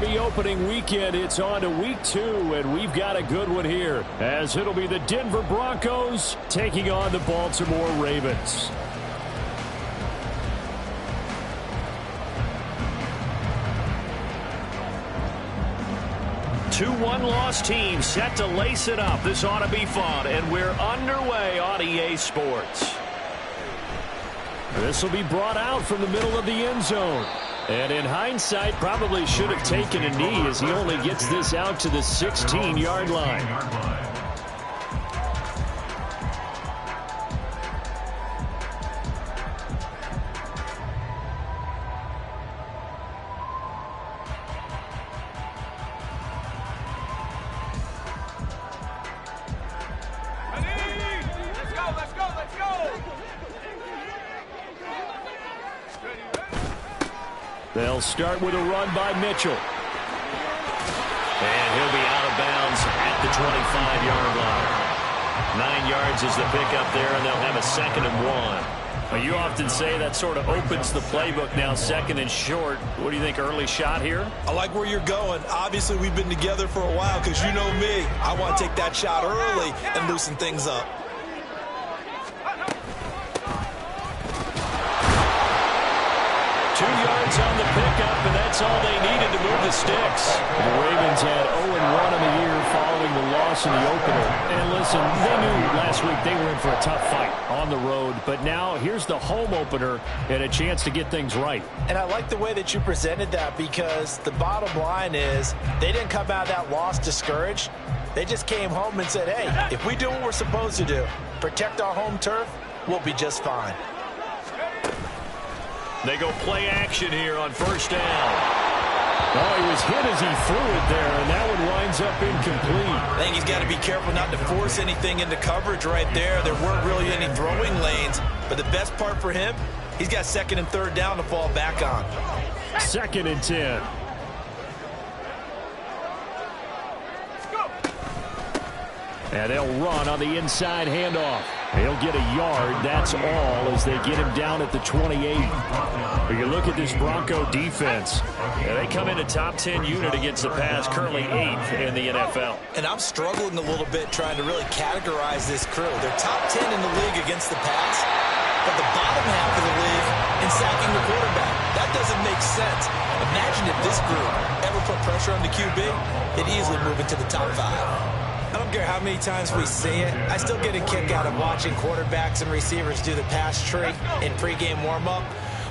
Derby opening weekend. It's on to week 2, and we've got a good one here, as it'll be the Denver Broncos taking on the Baltimore Ravens. Two one-loss teams set to lace it up. This ought to be fun, and we're underway on EA Sports. This will be brought out from the middle of the end zone. And in hindsight, probably should have taken a knee, as he only gets this out to the 16-yard line. They'll start with a run by Mitchell. And he'll be out of bounds at the 25-yard line. 9 yards is the pickup there, and they'll have a 2nd and 1. Well, you often say that sort of opens the playbook now, 2nd and short. What do you think, early shot here? I like where you're going. Obviously, we've been together for a while, because you know me. I want to take that shot early and loosen things up. On the pickup, and that's all they needed to move the sticks. The Ravens had 0-1 on the year following the loss in the opener. And listen, they knew last week they were in for a tough fight on the road, but now here's the home opener and a chance to get things right. And I like the way that you presented that, because the bottom line is they didn't come out of that loss discouraged. They just came home and said, hey, if we do what we're supposed to do, protect our home turf, we'll be just fine. They go play action here on 1st down. Oh, he was hit as he threw it there, and that one winds up incomplete. I think he's got to be careful not to force anything into coverage right there. There weren't really any throwing lanes, but the best part for him, he's got 2nd and 3rd down to fall back on. 2nd and 10. And they'll run on the inside handoff. He'll get a yard, that's all, as they get him down at the 28. You look at this Bronco defense. They come in a top 10 unit against the pass, currently 8th in the NFL. And I'm struggling a little bit trying to really categorize this crew. They're top 10 in the league against the pass, but the bottom half of the league in sacking the quarterback. That doesn't make sense. Imagine if this group ever put pressure on the QB, they'd easily move into the top 5. I don't care how many times we see it. I still get a kick out of watching quarterbacks and receivers do the pass tree in pregame warm-up.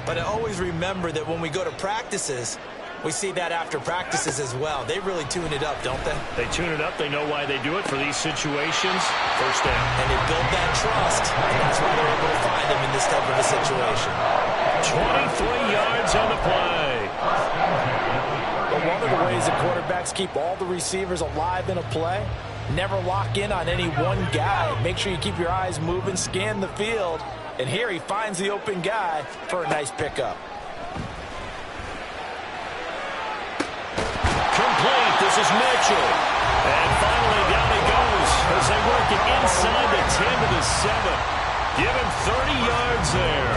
But I always remember that when we go to practices, we see that after practices as well. They really tune it up, don't they? They tune it up. They know why they do it for these situations. 1st down. And they build that trust, and that's why they're able to find him in this type of a situation. 23 yards on the play. But one of the ways that quarterbacks keep all the receivers alive in a play, never lock in on any one guy. Make sure you keep your eyes moving, scan the field. And here he finds the open guy for a nice pickup. Complete. This is Mitchell. And finally down he goes as they work it inside the 10 to the 7. Give him 30 yards there.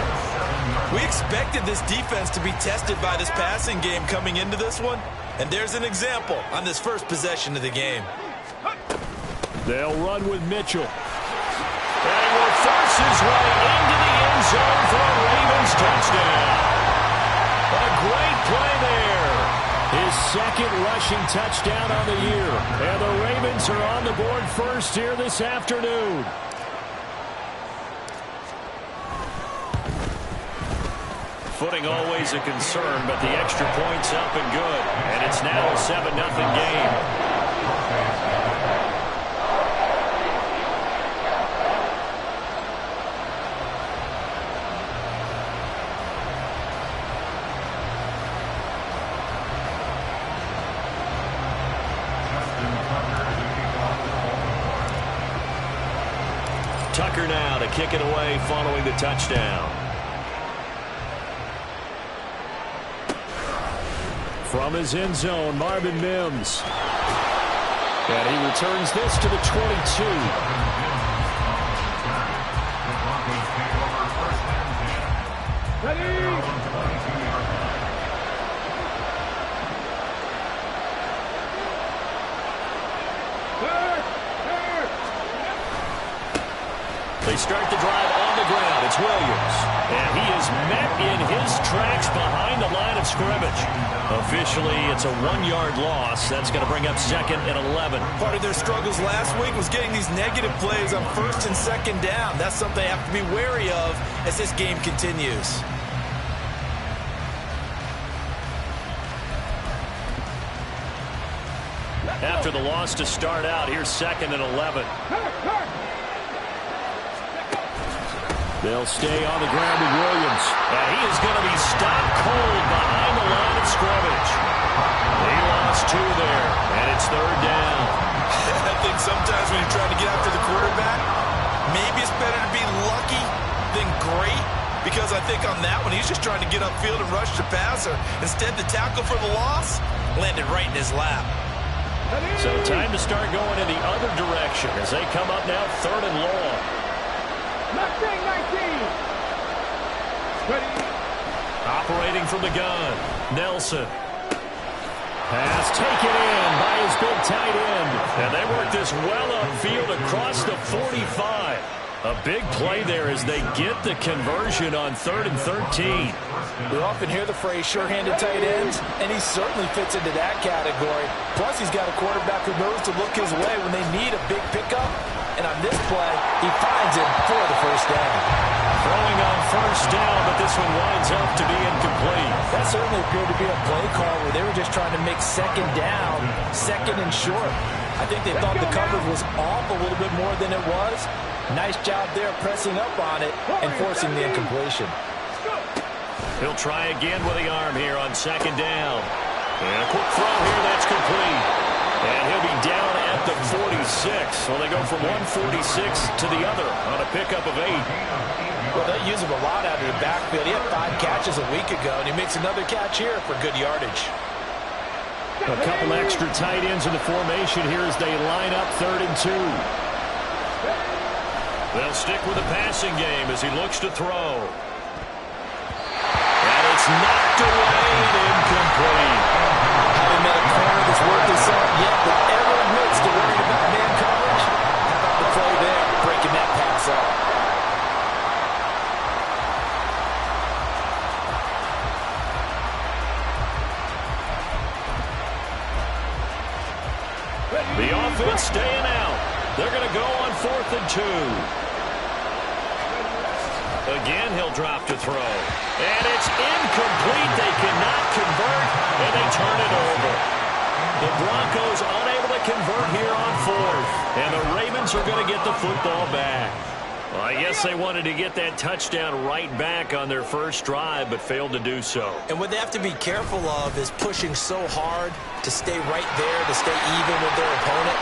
We expected this defense to be tested by this passing game coming into this one. And there's an example on this first possession of the game. They'll run with Mitchell. And he will force his way into the end zone for a Ravens touchdown. A great play there. His 2nd rushing touchdown on the year. And the Ravens are on the board first here this afternoon. Footing always a concern, but the extra point's up and good. And it's now a 7-0 game. Tucker now to kick it away following the touchdown. From his end zone, Marvin Mims. And he returns this to the 22. They start the drive on the ground. It's Williams. And he is met in his tracks behind the line of scrimmage. Officially, it's a 1-yard loss. That's going to bring up 2nd and 11. Part of their struggles last week was getting these negative plays on 1st and 2nd down. That's something they have to be wary of as this game continues. After the loss to start out, here's 2nd and 11. They'll stay on the ground with Williams. And he is going to be stopped cold behind the line of scrimmage. He lost 2 there, and it's 3rd down. I think sometimes when you're trying to get after the quarterback, maybe it's better to be lucky than great. Because I think on that one, he's just trying to get upfield and rush the passer. Instead, the tackle for the loss landed right in his lap. So time to start going in the other direction as they come up now 3rd and long. 19. Operating from the gun, Nelson. Pass taken in by his big tight end. And they work this well upfield across the 45. A big play there as they get the conversion on 3rd and 13. We often hear the phrase sure-handed tight ends, and he certainly fits into that category. Plus, he's got a quarterback who knows to look his way when they need a big pickup. And on this play, he finds him for the 1st down. Throwing on 1st down, but this one winds up to be incomplete. That certainly appeared to be a play call where they were just trying to make 2nd down, 2nd and short. I think they thought the coverage was off a little bit more than it was. Nice job there pressing up on it and forcing the incompletion. He'll try again with the arm here on 2nd down. And a quick throw here, that's complete. And he'll be down at the 46. So they go from 146 to the other on a pickup of 8. Well, they use him a lot out of the backfield. He had 5 catches a week ago, and he makes another catch here for good yardage. A couple extra tight ends in the formation here as they line up 3rd and 2. They'll stick with the passing game as he looks to throw. And it's knocked away and incomplete. Having met a corner that's worth his salt yet that ever admits to worrying about man coverage. How about the play there, breaking that pass up? The offense staying out. They're going to go on 4th and 2. Again, he'll drop to throw. And it's incomplete. They cannot convert, and they turn it over. The Broncos unable to convert here on 4th. And the Ravens are going to get the football back. Well, I guess they wanted to get that touchdown right back on their first drive, but failed to do so. And what they have to be careful of is pushing so hard to stay right there, to stay even with their opponent,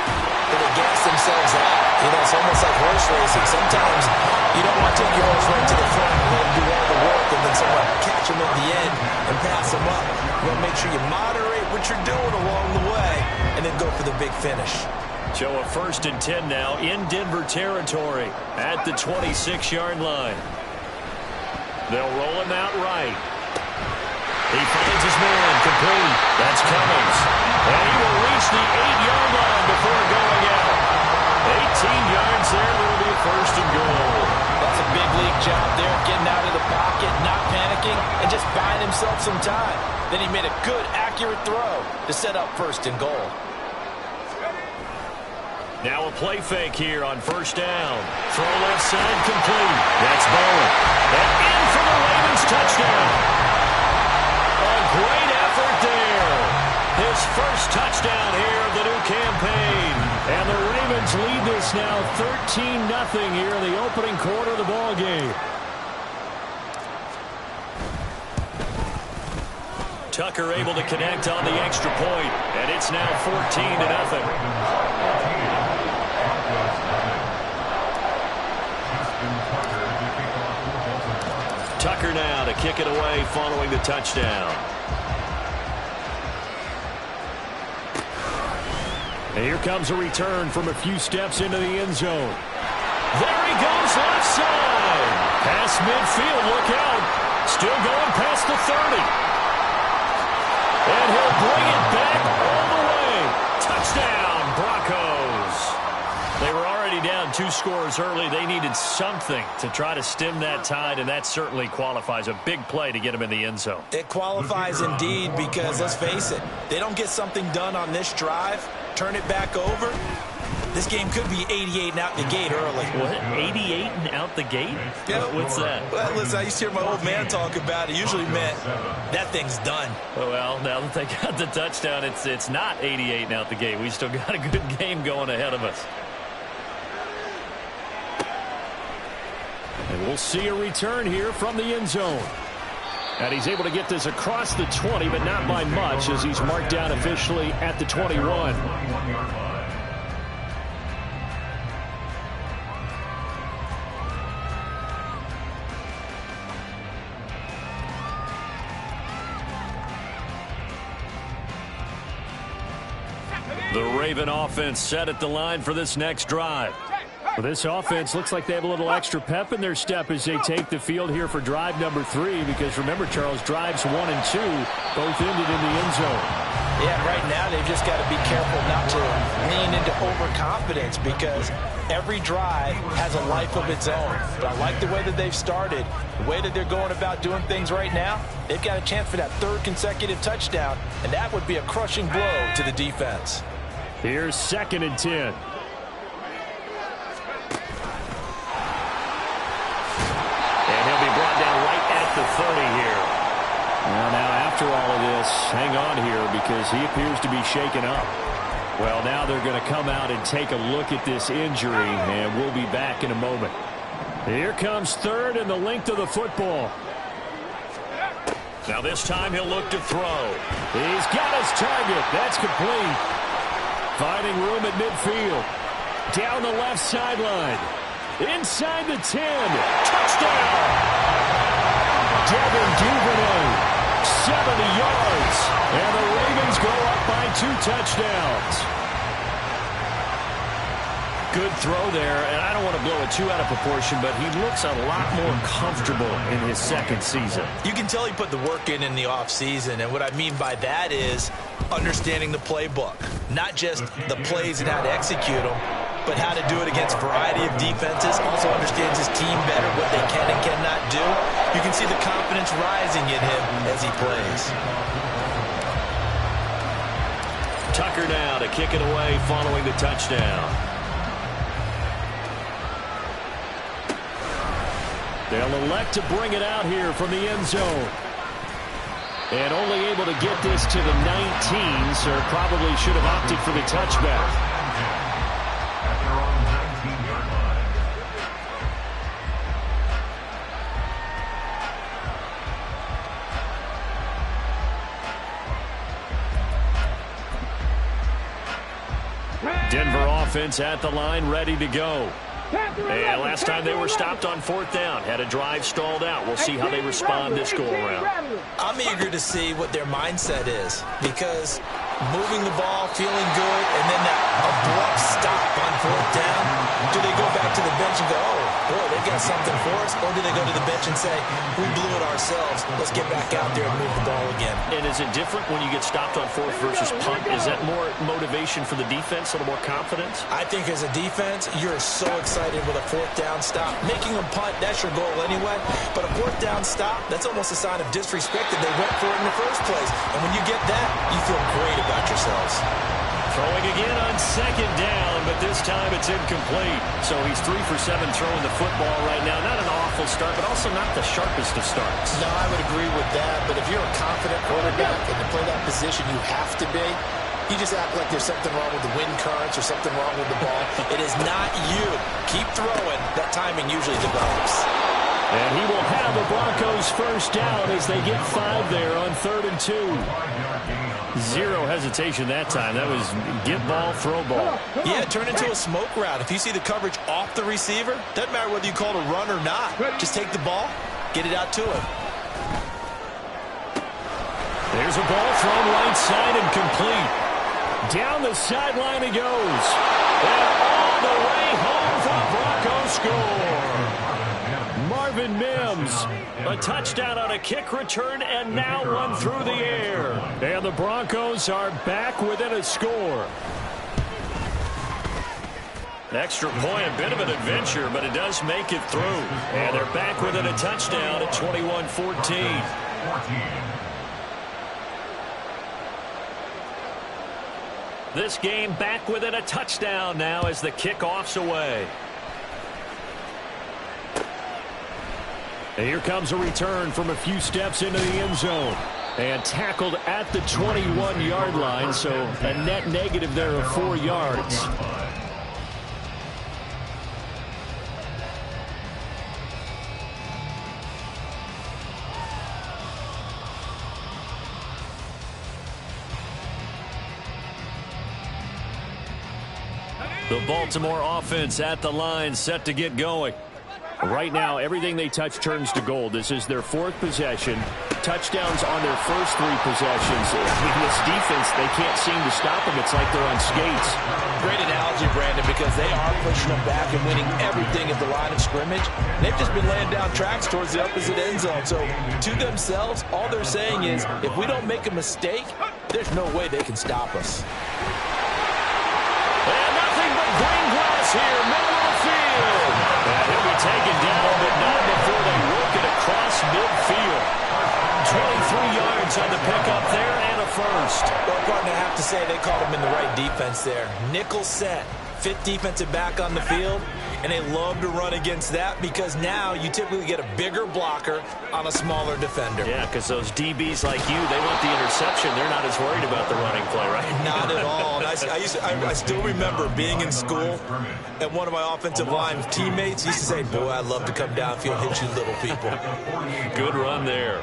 that they gas themselves out. You know, it's almost like horse racing. Sometimes you don't want to take your horse right to the front and let him do all the work and then someone catch him at the end and pass him up. You want to make sure you moderate what you're doing along the way and then go for the big finish. So a 1st and 10 now in Denver territory at the 26-yard line. They'll roll him out right. He finds his man, complete. That's Cummings. And he will reach the 8-yard line before going out. 18 yards there, will be 1st and goal. That's a big league job there, getting out of the pocket, not panicking, and just buying himself some time. Then he made a good, accurate throw to set up 1st and goal. Now a play fake here on 1st down. Throw left side, complete. That's Bowen. And in for the Ravens touchdown. A great effort there. His first touchdown here of the new campaign. And the Ravens lead this now 13-0 here in the opening quarter of the ball game. Tucker able to connect on the extra point, and it's now 14-0. Tucker now to kick it away following the touchdown. And here comes a return from a few steps into the end zone. There he goes left side. Past midfield, look out. Still going past the 30. And he'll bring it back all the way. Touchdown, Broncos. They were already down 2 scores early. They needed something to try to stem that tide, and that certainly qualifies. A big play to get them in the end zone. It qualifies indeed because, let's face it, they don't get something done on this drive, turn it back over, this game could be 88 and out the gate early. What? 88 and out the gate? Yeah. What's that? Well, listen, I used to hear my old man talk about it. Usually meant that thing's done. Well, now that they got the touchdown, it's not 88 and out the gate. We still got a good game going ahead of us. And we'll see a return here from the end zone. And he's able to get this across the 20, but not by much, as he's marked down officially at the 21. The Raven offense set at the line for this next drive. Well, this offense looks like they have a little extra pep in their step as they take the field here for drive number 3, because remember, Charles, drives 1 and 2 both ended in the end zone. Yeah, right now they've just got to be careful not to lean into overconfidence, because every drive has a life of its own. But I like the way that they've started, the way that they're going about doing things right now. They've got a chance for that 3rd consecutive touchdown, and that would be a crushing blow to the defense. Here's 2nd and 10. The 30 here. Well, now after all of this, hang on here, because he appears to be shaken up. Well, now they're going to come out and take a look at this injury, and we'll be back in a moment. Here comes 3rd and the length of the football. Now this time he'll look to throw. He's got his target. That's complete. Finding room at midfield. Down the left sideline. Inside the 10. Touchdown! Devin Duvernay, 70 yards, and the Ravens go up by 2 touchdowns. Good throw there, and I don't want to blow it too out of proportion, but he looks a lot more comfortable in his 2nd season. You can tell he put the work in the offseason, and what I mean by that is understanding the playbook, not just the plays and how to execute them, but how to do it against a variety of defenses. Also understands his team better, what they can and cannot do. You can see the confidence rising in him as he plays. Tucker now to kick it away following the touchdown. They'll elect to bring it out here from the end zone. And only able to get this to the 19, so probably should have opted for the touchback. Denver offense at the line, ready to go. And last time they were stopped on 4th down, had a drive stalled out. We'll see how they respond this go-around. I'm eager to see what their mindset is, because moving the ball, feeling good, and then that abrupt stop on 4th down, do they go back to the bench and go, oh, boy, they got something for us? Or do they go to the bench and say, we blew it ourselves, let's get back out there and move the ball again? And is it different when you get stopped on 4th versus punt? Is that more motivation for the defense, a little more confidence? I think as a defense, you're so excited with a 4th down stop. Making them punt, that's your goal anyway. But a 4th down stop, that's almost a sign of disrespect that they went for it in the first place. And when you get that, you feel great about yourselves. Throwing again on 2nd down, but this time it's incomplete. So he's 3 for 7 throwing the football right now. Not an awful start, but also not the sharpest of starts. No, I would agree with that. But if you're a confident quarterback and to play that position, you have to be. You just act like there's something wrong with the wind currents or something wrong with the ball. It is not you. Keep throwing. That timing usually develops. And he will have the Broncos 1st down as they get 5 there on 3rd and 2. Zero hesitation that time. That was get ball, throw ball. Yeah, turn into a smoke route. If you see the coverage off the receiver, doesn't matter whether you call it a run or not. Just take the ball, get it out to him. There's a ball thrown right side and complete. Down the sideline it goes. And all the way home for a Broncos score. Marvin Mims, a touchdown on a kick return, and now one through the air. And the Broncos are back within a score. Extra point, a bit of an adventure, but it does make it through. And they're back within a touchdown at 21-14. This game back within a touchdown now as the kickoff's away. And here comes a return from a few steps into the end zone. And tackled at the 21-yard line, so a net negative there of 4 yards. The Baltimore offense at the line, set to get going. Right now, everything they touch turns to gold. This is their 4th possession. Touchdowns on their first 3 possessions. I mean, this defense, they can't seem to stop them. It's like they're on skates. Great analogy, Brandon, because they are pushing them back and winning everything at the line of scrimmage. They've just been laying down tracks towards the opposite end zone. So, to themselves, all they're saying is, if we don't make a mistake, there's no way they can stop us. And nothing but green grass here, middle of the field. And he'll be taken down, but not before they work it across midfield. 23 yards on the pickup there and a first. Well, partner, I have to say they caught him in the right defense there. Nickel set, 5th defensive back on the field, and they love to run against that because now you typically get a bigger blocker on a smaller defender. Yeah, because those DBs like you, they want the interception. They're not as worried about the running play, right? Not at all. And I still remember being in school, and one of my offensive line teammates used to say, boy, I'd love to come downfield and hit you little people. Good run there.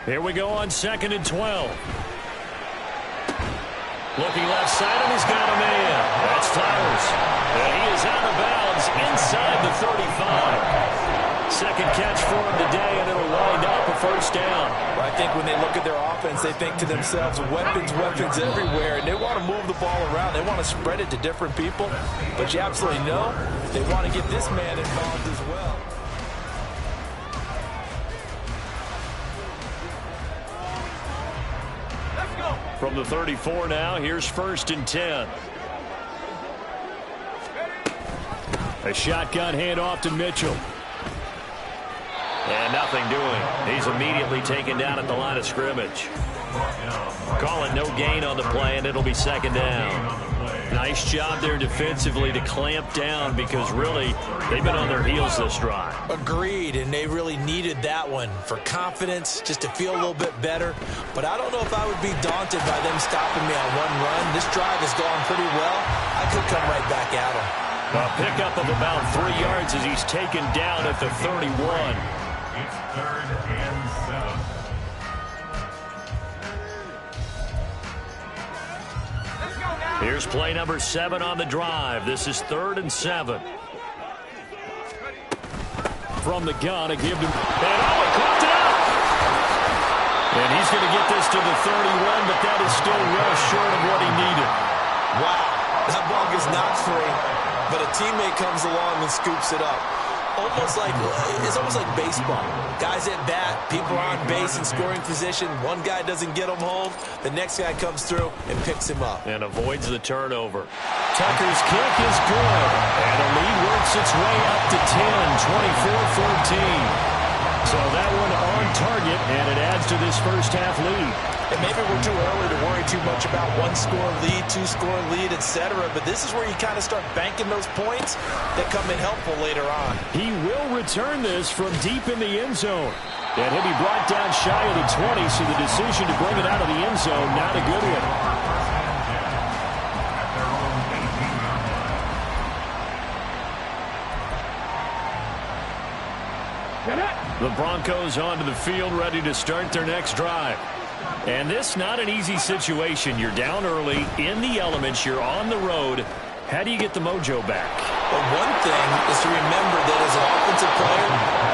Here we go on 2nd and 12. Looking left side, and he's got a man. That's Flowers. And he is out of bounds inside the 35. Second catch for him today, and it'll wind up a first down. Well, I think when they look at their offense, they think to themselves, weapons, weapons everywhere, and they want to move the ball around. They want to spread it to different people. But you absolutely know they want to get this man involved as well. From the 34 now, here's 1st and 10. A shotgun handoff to Mitchell. And nothing doing. He's immediately taken down at the line of scrimmage. Calling no gain on the play, and it'll be 2nd down. Nice job there defensively to clamp down because really they've been on their heels this drive. Agreed, and they really needed that one for confidence, just to feel a little bit better. But I don't know if I would be daunted by them stopping me on one run. This drive has gone pretty well. I could come right back at them. A pickup of about 3 yards as he's taken down at the 31. It's 3rd and 7. Here's play number 7 on the drive. This is 3rd and 7. From the gun, a give to... And he caught it up! And he's going to get this to the 31, but that is still well short of what he needed. Wow, that ball gets knocked free, but a teammate comes along and scoops it up. It's almost like baseball. Guys at bat, people are on base in scoring position. One guy doesn't get him home. The next guy comes through and picks him up. And avoids the turnover. Tucker's kick is good. And the lead works its way up to 10, 24-14. So that one on target, and it adds to this first half lead. And maybe we're too early to worry too much about 1-score lead, 2-score lead, etc. But this is where you kind of start banking those points that come in helpful later on. He will return this from deep in the end zone. And he'll be brought down shy of the 20, so the decision to bring it out of the end zone, not a good one. The Broncos onto the field, ready to start their next drive. And this not an easy situation. You're down early, in the elements, you're on the road. How do you get the mojo back? Well, one thing is to remember that as an offensive player,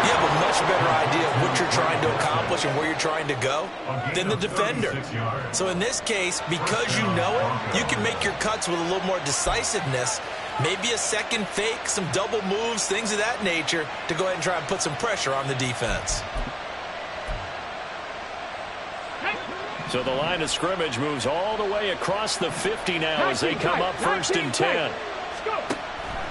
you have a much better idea of what you're trying to accomplish and where you're trying to go than the defender. So in this case, because you know it, you can make your cuts with a little more decisiveness. Maybe a second fake, some double moves, things of that nature to go ahead and try and put some pressure on the defense. So the line of scrimmage moves all the way across the 50 now as they come up 1st and 10.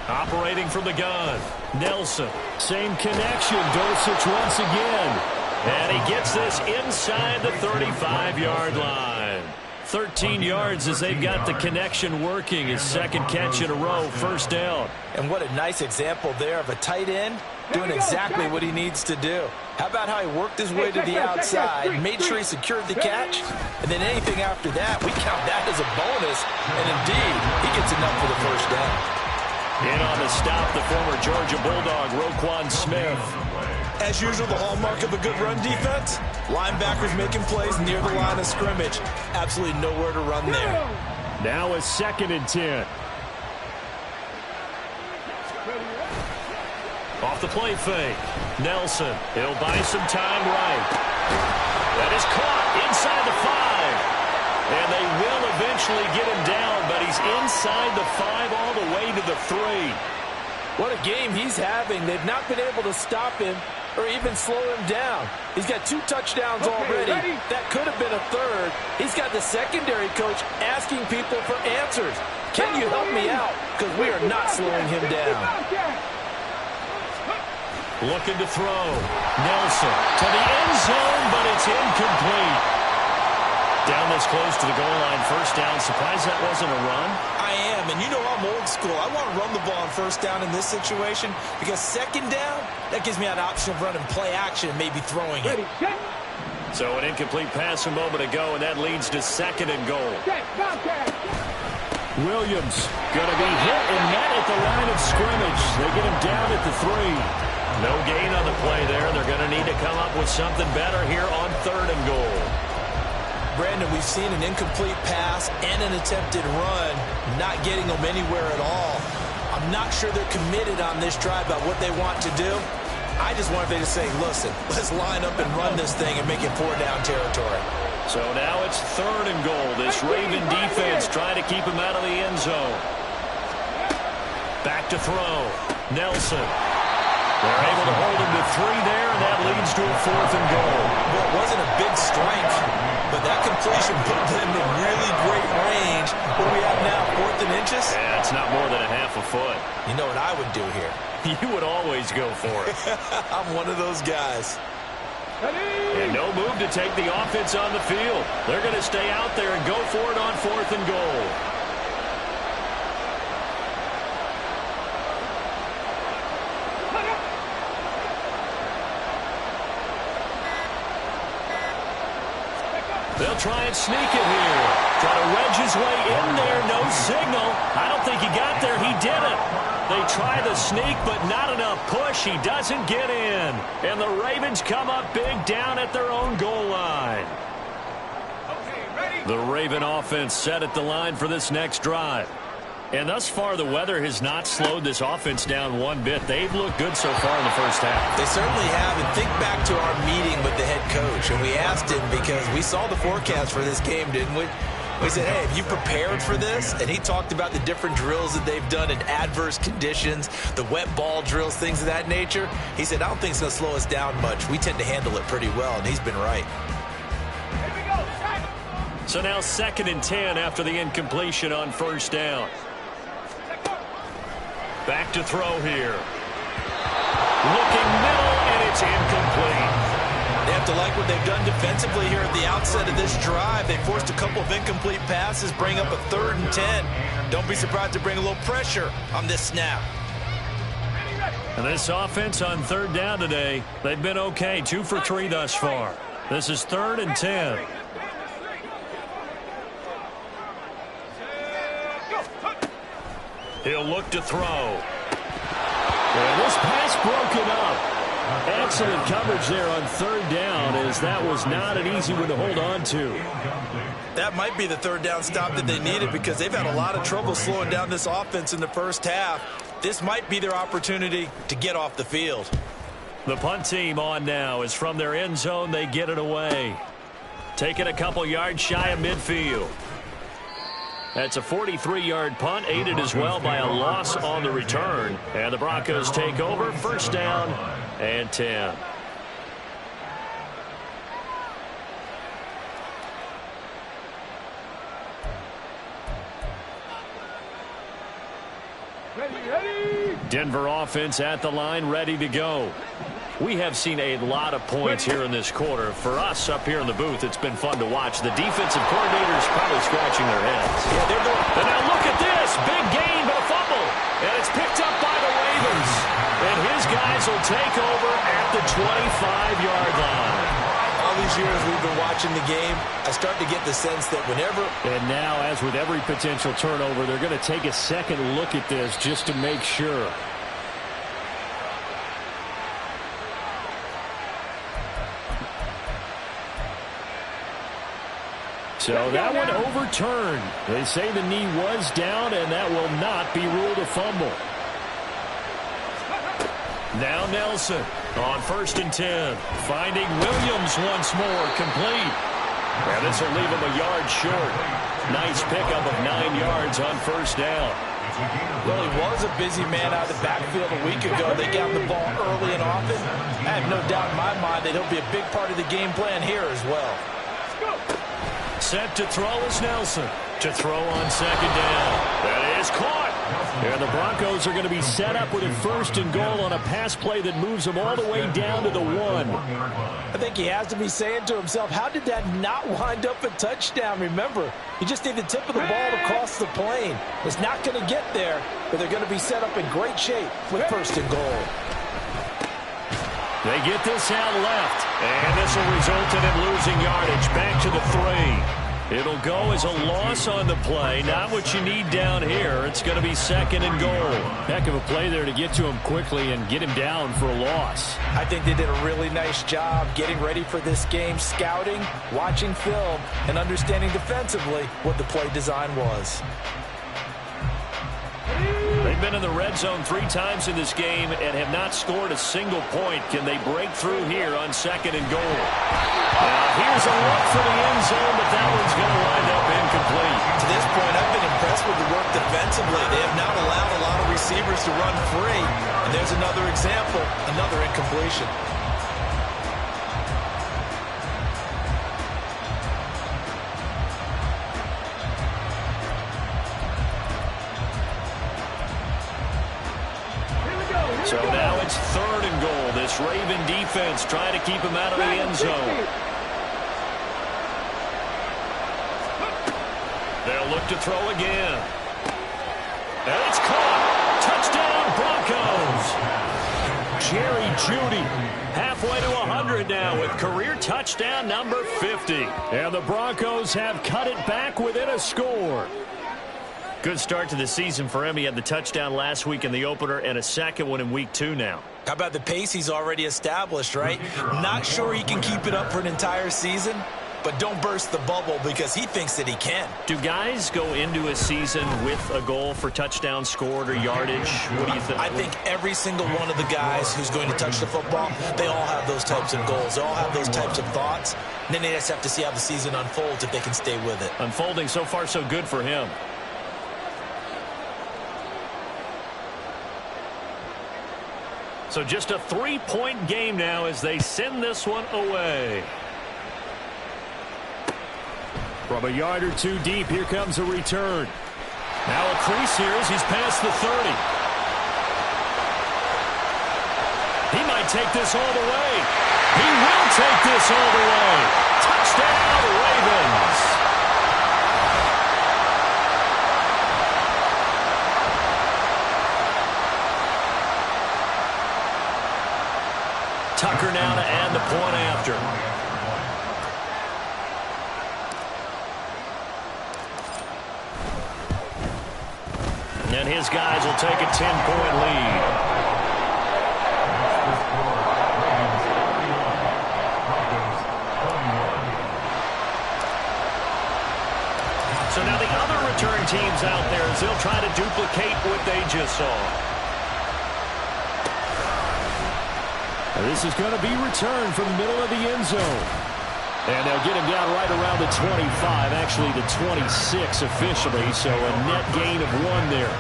Operating from the gun, Nelson. Same connection, Dulcich once again. And he gets this inside the 35-yard line. 13 yards as they've got the connection working. His second catch in a row, first down. And what a nice example there of a tight end doing exactly what he needs to do. How about how he worked his way to the outside, made sure he secured the catch, and then anything after that, we count that as a bonus. And indeed, he gets enough for the first down. In on the stop, the former Georgia Bulldog, Roquan Smith. As usual, the hallmark of a good run defense, linebackers making plays near the line of scrimmage. Absolutely nowhere to run there. Now a 2nd and 10. Off the play fake. Nelson, he'll buy some time right. That is caught inside the 5. And they will eventually get him down, but he's inside the 5 all the way to the 3. What a game he's having. They've not been able to stop him or even slow him down. He's got 2 touchdowns already. That could have been a 3rd. He's got the secondary coach asking people for answers. Can you help me out? Because we are not slowing him down. Looking to throw. Nelson to the end zone, but it's incomplete. Down this close to the goal line, first down. Surprised that wasn't a run? I am, and you know I'm old school. I want to run the ball on first down in this situation because second down, that gives me an option of running play action and maybe throwing it. So an incomplete pass a moment ago, and that leads to 2nd and goal. Williams going to be hit and met at the line of scrimmage. They get him down at the 3. No gain on the play there. They're going to need to come up with something better here on 3rd and goal. Brandon, we've seen an incomplete pass and an attempted run, not getting them anywhere at all. I'm not sure they're committed on this drive about what they want to do. I just wanted them to say, listen, let's line up and run this thing and make it 4-down territory. So now it's 3rd and goal. This Raven defense trying to keep him out of the end zone. Back to throw. Nelson. They're able to hold him to 3 there, and that leads to a 4th and goal. Well, it wasn't a big strike, but that completion put them in really great range. What do we have now, 4th and inches? Yeah, it's not more than a half a foot. You know what I would do here? You would always go for it. I'm one of those guys. And no move to take the offense on the field. They're going to stay out there and go for it on 4th and goal. They'll try and sneak it here. Try to wedge his way in there. No signal. I don't think he got there. He didn't. They try the sneak, but not enough push. He doesn't get in. And the Ravens come up big down at their own goal line. The Raven offense set at the line for this next drive. And thus far, the weather has not slowed this offense down one bit. They've looked good so far in the first half. They certainly have. And think back to our meeting with the head coach. And we asked him because we saw the forecast for this game, didn't we? We said, hey, have you prepared for this? And he talked about the different drills that they've done in adverse conditions, the wet ball drills, things of that nature. He said, I don't think it's going to slow us down much. We tend to handle it pretty well, and he's been right. So now 2nd and 10 after the incompletion on first down. Back to throw here. Looking middle, and it's incomplete. They have to like what they've done defensively here at the outset of this drive. They forced a couple of incomplete passes, bring up a 3rd and 10. Don't be surprised to bring a little pressure on this snap. And this offense on 3rd down today, they've been okay. 2 for 3 thus far. This is 3rd and 10. He'll look to throw. And this pass broken up. Excellent coverage there on 3rd down, as that was not an easy one to hold on to. That might be the 3rd down stop that they needed because they've had a lot of trouble slowing down this offense in the first half. This might be their opportunity to get off the field. The punt team on now is from their end zone. They get it away. Taking a couple yards shy of midfield. That's a 43-yard punt, aided as well by a loss on the return. And the Broncos take over, first down and 10. Denver offense at the line, ready to go. We have seen a lot of points here in this quarter. For us up here in the booth, it's been fun to watch. The defensive coordinators probably scratching their heads. Yeah, they're going. And now look at this. Big gain, but a fumble. And it's picked up by the Ravens. And his guys will take over at the 25-yard line. All these years we've been watching the game, I start to get the sense that whenever... And now, as with every potential turnover, they're going to take a second look at this just to make sure. So that one overturned. They say the knee was down, and that will not be ruled a fumble. Now Nelson on 1st and 10. Finding Williams once more, complete. And this will leave him a yard short. Nice pickup of 9 yards on 1st down. Well, he was a busy man out of the backfield a week ago. They got the ball early and often. I have no doubt in my mind that he'll be a big part of the game plan here as well. Set to throw is Nelson. To throw on 2nd down. That is caught. And the Broncos are going to be set up with a 1st and goal on a pass play that moves them all the way down to the 1. I think he has to be saying to himself, how did that not wind up a touchdown? Remember, you just need the tip of the ball to cross the plane. It's not going to get there, but they're going to be set up in great shape with 1st and goal. They get this out left, and this will result in him losing yardage back to the 3. It'll go as a loss on the play. Not what you need down here. It's going to be 2nd and goal. Heck of a play there to get to him quickly and get him down for a loss. I think they did a really nice job getting ready for this game, scouting, watching film, and understanding defensively what the play design was. They've been in the red zone 3 times in this game and have not scored a single point. Can they break through here on 2nd and goal? Now here's a look for the end zone, but that one's going to wind up incomplete. To this point, I've been impressed with the work defensively. They have not allowed a lot of receivers to run free. And there's another example, another incompletion. So now it's 3rd and goal. This Raven defense trying to keep him out of the end zone. They'll look to throw again. And it's caught. Touchdown, Broncos. Jerry Jeudy halfway to 100 now with career touchdown number 50. And the Broncos have cut it back within a score. Good start to the season for him. He had the touchdown last week in the opener and a second one in week 2 now. How about the pace he's already established, right? Not sure he can keep it up for an entire season, but don't burst the bubble because he thinks that he can. Do guys go into a season with a goal for touchdown scored or yardage? What do you think? I think every single one of the guys who's going to touch the football, they all have those types of goals. They all have those types of thoughts. And then they just have to see how the season unfolds if they can stay with it. Unfolding so far so good for him. So just a 3-point game now as they send this one away. From a yard or 2 deep, here comes a return. Now a crease here as he's past the 30. He might take this all the way. He will take this all the way. Touchdown, Ravens. Tucker now to add the point after. And his guys will take a 10-point lead. So now the other return teams out there as they'll try to duplicate what they just saw. This is going to be returned from the middle of the end zone. And they'll get him down right around the 25, actually the 26 officially, so a net gain of 1 there.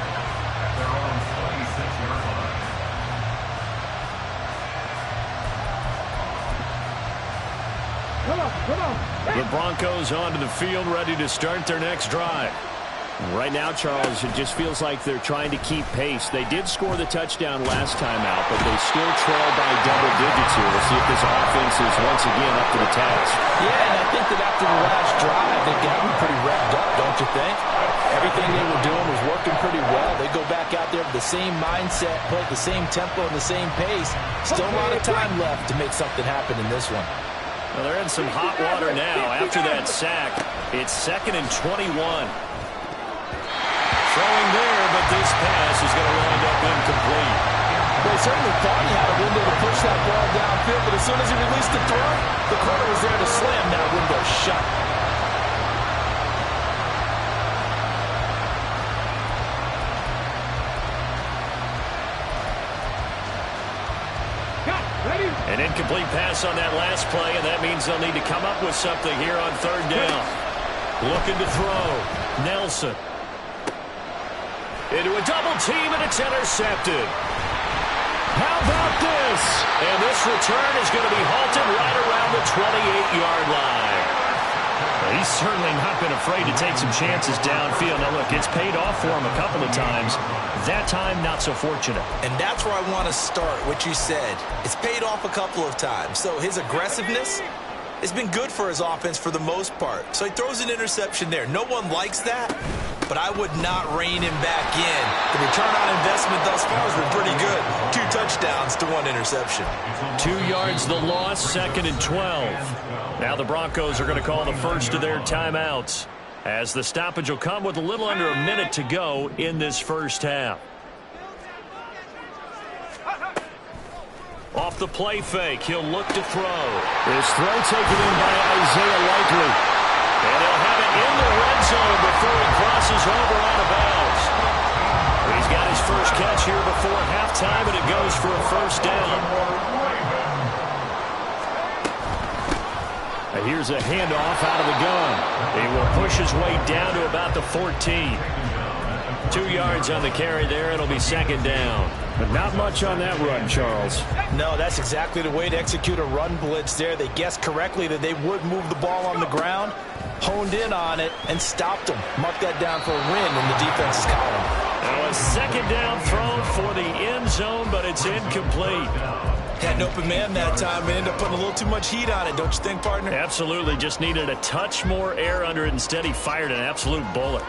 The Broncos onto the field ready to start their next drive. Right now, Charles, it just feels like they're trying to keep pace. They did score the touchdown last time out, but they still trail by double digits here. We'll see if this offense is once again up to the task. Yeah, and I think that after the last drive, they got me pretty revved up, don't you think? Everything they were doing was working pretty well. They go back out there with the same mindset, play at the same tempo and the same pace. Still a lot of time left to make something happen in this one. Well, they're in some hot water now. After that sack, it's 2nd and 21. Throwing there, but this pass is going to wind up incomplete. Well, he certainly thought he had a window to push that ball downfield, but as soon as he released the throw, the corner was there to slam that window shut. An incomplete pass on that last play, and that means they'll need to come up with something here on 3rd down. Looking to throw. Nelson. Into a double team, and it's intercepted. How about this? And this return is going to be halted right around the 28-yard line. Well, he's certainly not been afraid to take some chances downfield. Now, look, it's paid off for him a couple of times. That time, not so fortunate. And that's where I want to start, what you said. It's paid off a couple of times. So his aggressiveness has been good for his offense for the most part. So he throws an interception there. No one likes that, but I would not rein him back in. The return on investment thus far has been pretty good. 2 touchdowns to 1 interception. 2 yards the loss, 2nd and 12. Now the Broncos are going to call the first of their timeouts, as the stoppage will come with a little under a minute to go in this first half. Off the play fake, he'll look to throw. This throw taken in by Isaiah Likely. And he'll have it in the red zone before he crosses over out of bounds. He's got his first catch here before halftime, and it goes for a first down. Here's a handoff out of the gun. He will push his way down to about the 14. 2 yards on the carry there. It'll be 2nd down. But not much on that run, Charles. No, that's exactly the way to execute a run blitz there. They guessed correctly that they would move the ball on the ground, honed in on it, and stopped them. Mark that down for a win in the defense's column. Now a 2nd down throw for the end zone, but it's incomplete. Had an open man that time and ended up putting a little too much heat on it, don't you think, partner? Absolutely. Just needed a touch more air under it. Instead, he fired an absolute bullet.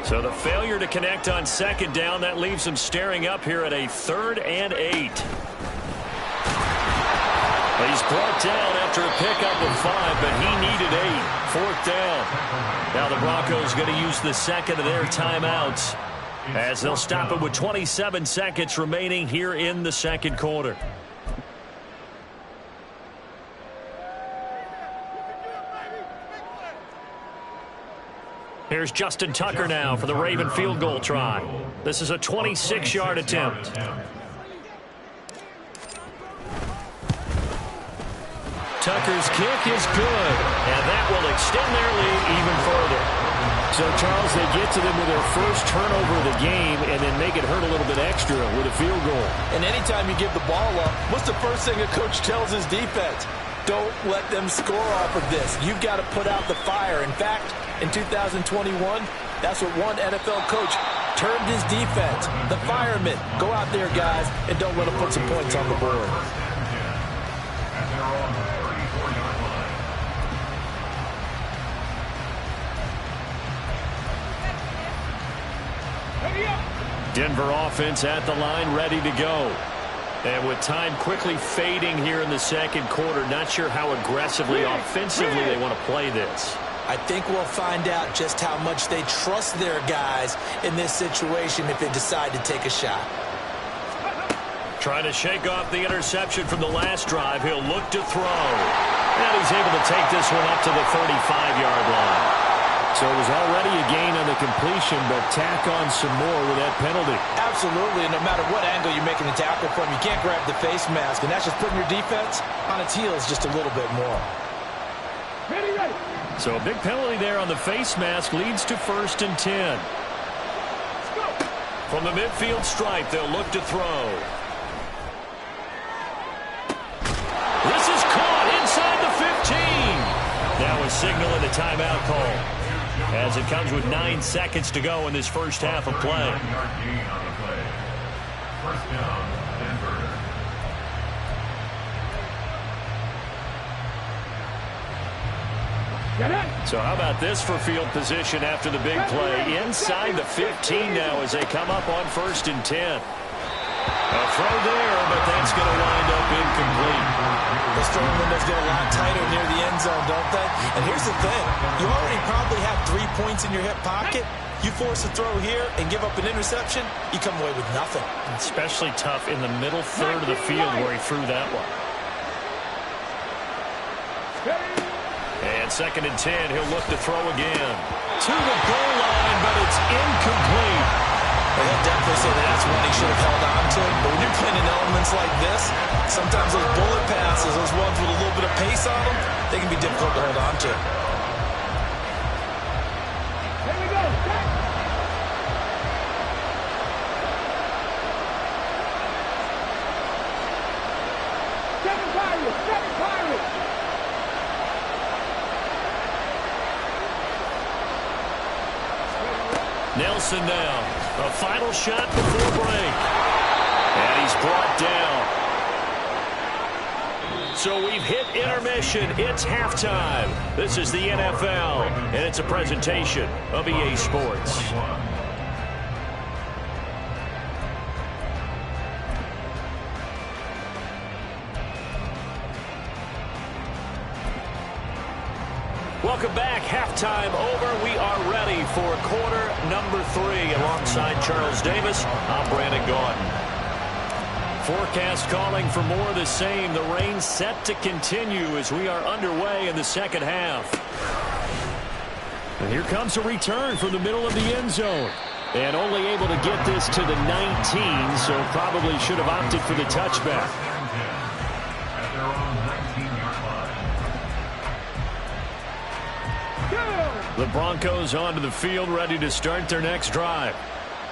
So the failure to connect on 2nd down, that leaves him staring up here at a 3rd and 8. He's brought down after a pickup of 5, but he needed 8. 4th down. Now the Broncos going to use the 2nd of their timeouts, as they'll stop it with 27 seconds remaining here in the 2nd quarter. Here's Justin Tucker now for the Raven field goal try. This is a 26-yard attempt. Tucker's kick is good, and that will extend their lead even further. So, Charles, they get to them with their first turnover of the game and then make it hurt a little bit extra with a field goal. And anytime you give the ball up, what's the first thing a coach tells his defense? Don't let them score off of this. You've got to put out the fire. In fact, in 2021, that's what one NFL coach termed his defense. The firemen. Go out there, guys, and don't let them put some points on the board. Denver offense at the line, ready to go. And with time quickly fading here in the 2nd quarter, not sure how aggressively, offensively they want to play this. I think we'll find out just how much they trust their guys in this situation if they decide to take a shot. Trying to shake off the interception from the last drive. He'll look to throw. And he's able to take this one up to the 35-yard line. So it was already a gain on the completion, but tack on some more with that penalty. Absolutely, and no matter what angle you're making the tackle from, you can't grab the face mask, and that's just putting your defense on its heels just a little bit more. Ready. So a big penalty there on the face mask leads to 1st and 10. From the midfield stripe, they'll look to throw. This is caught inside the 15. Now a signal and a timeout call, as it comes with 9 seconds to go in this first half of play. First down, Denver. So how about this for field position after the big play? Inside the 15 now as they come up on 1st and 10. A throw there, but that's going to wind up incomplete. Those throwing windows get a lot tighter near the end zone, don't they? And here's the thing. You already probably have 3 points in your hip pocket. You force a throw here and give up an interception, you come away with nothing. Especially tough in the middle third of the field where he threw that one. And 2nd and 10, he'll look to throw again. To the goal line, but it's incomplete. Well, he'll definitely say that's one he should have held on to. But when you're playing in elements like this, sometimes those bullet passes, those ones with a little bit of pace on them, they can be difficult to hold on to. Here we go. Seven Pirates. Nelson now. A final shot before break. And he's brought down. So we've hit intermission. It's halftime. This is the NFL, and it's a presentation of EA Sports. Welcome back. Halftime over. We are ready for quarter number 3. Alongside Charles Davis, I'm Brandon Gaudin. Forecast calling for more of the same. The rain set to continue as we are underway in the second half. And here comes a return from the middle of the end zone. And only able to get this to the 19, so probably should have opted for the touchback. At their own 19-yard line. The Broncos onto the field, ready to start their next drive.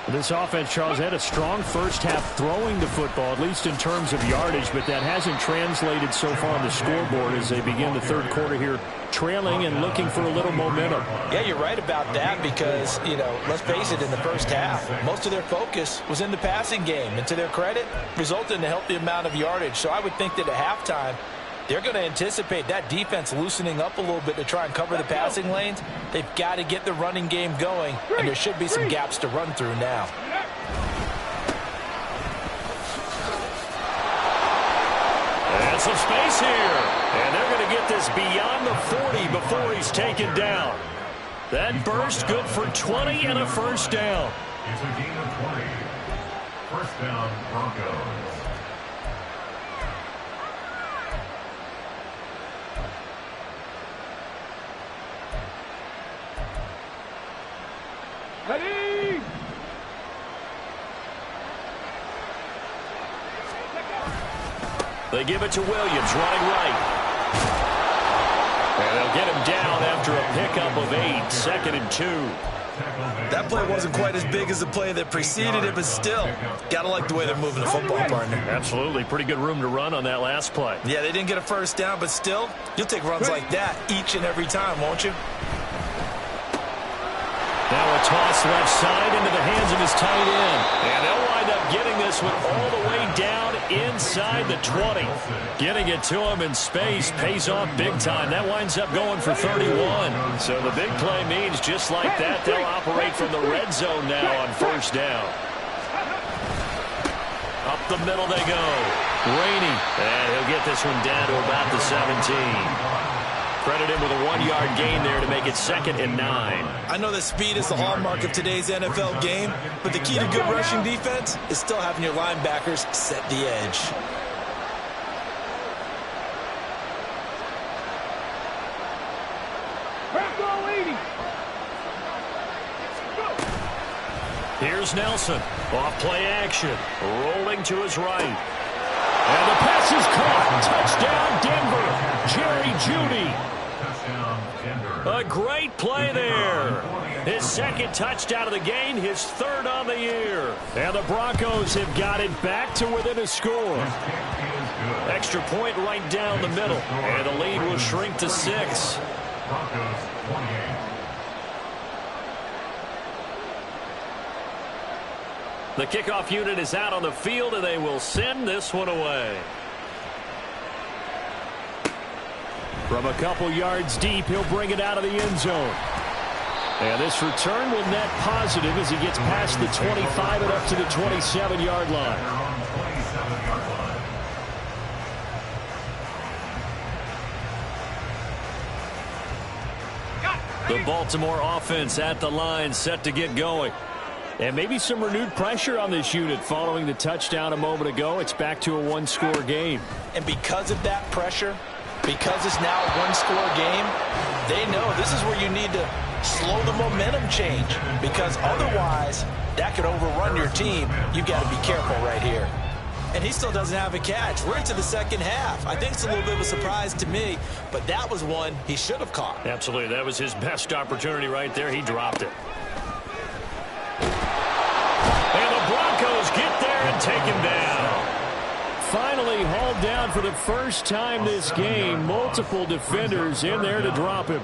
This offense, Charles, had a strong first half throwing the football, at least in terms of yardage, but that hasn't translated so far on the scoreboard as they begin the third quarter here, trailing and looking for a little momentum. Yeah, you're right about that because, let's face it, in the first half, most of their focus was in the passing game. And to their credit, resulted in a healthy amount of yardage. So I would think that at halftime, they're going to anticipate that defense loosening up a little bit to try and cover the passing lanes. They've got to get the running game going, and there should be some gaps to run through now. And some space here. And they're going to get this beyond the 40 before he's taken down. That burst good for 20 and a first down. It's a gain of 20. First down, Broncos. Ready? They give it to Williams, running right. And they'll get him down after a pickup of 8, 2nd and 2. That play wasn't quite as big as the play that preceded it, but still, gotta like the way they're moving the football, partner. Absolutely. Pretty good room to run on that last play. Yeah, they didn't get a first down, but still, you'll take runs like that each and every time, won't you? Now a toss left side into the hands of his tight end. And they'll wind up getting this one all the way down inside the 20. Getting it to him in space pays off big time. That winds up going for 31. So the big play means just like that, they'll operate from the red zone now on first down. Up the middle they go. Rainey. And he'll get this one down to about the 17. Credit him with a 1-yard gain there to make it 2nd and 9. I know that speed is the hallmark of today's NFL game, but the key to good rushing defense is still having your linebackers set the edge. Here's Nelson. Off play action. Rolling to his right. And the pass is caught. Touchdown, Denver. Jerry Jeudy. Touchdown, Denver. A great play there. His second touchdown of the game, his third on the year. And the Broncos have got it back to within a score. This kick is good. Extra point right down the middle. And the lead will shrink to 6. Broncos 28. The kickoff unit is out on the field, and they will send this one away. From a couple yards deep, he'll bring it out of the end zone. And this return will net positive as he gets past the 25 and up to the 27-yard line. They're on the 27-yard line. The Baltimore offense at the line, set to get going. And maybe some renewed pressure on this unit following the touchdown a moment ago. It's back to a one-score game. And because of that pressure, because it's now a one-score game, they know this is where you need to slow the momentum change, because otherwise that could overrun your team. You've got to be careful right here. And he still doesn't have a catch. We're into the second half. I think it's a little bit of a surprise to me, but that was one he should have caught. Absolutely. That was his best opportunity right there. He dropped it. And the Broncos get there and take him down. Finally hauled down for the first time this game. Multiple defenders in there to drop him.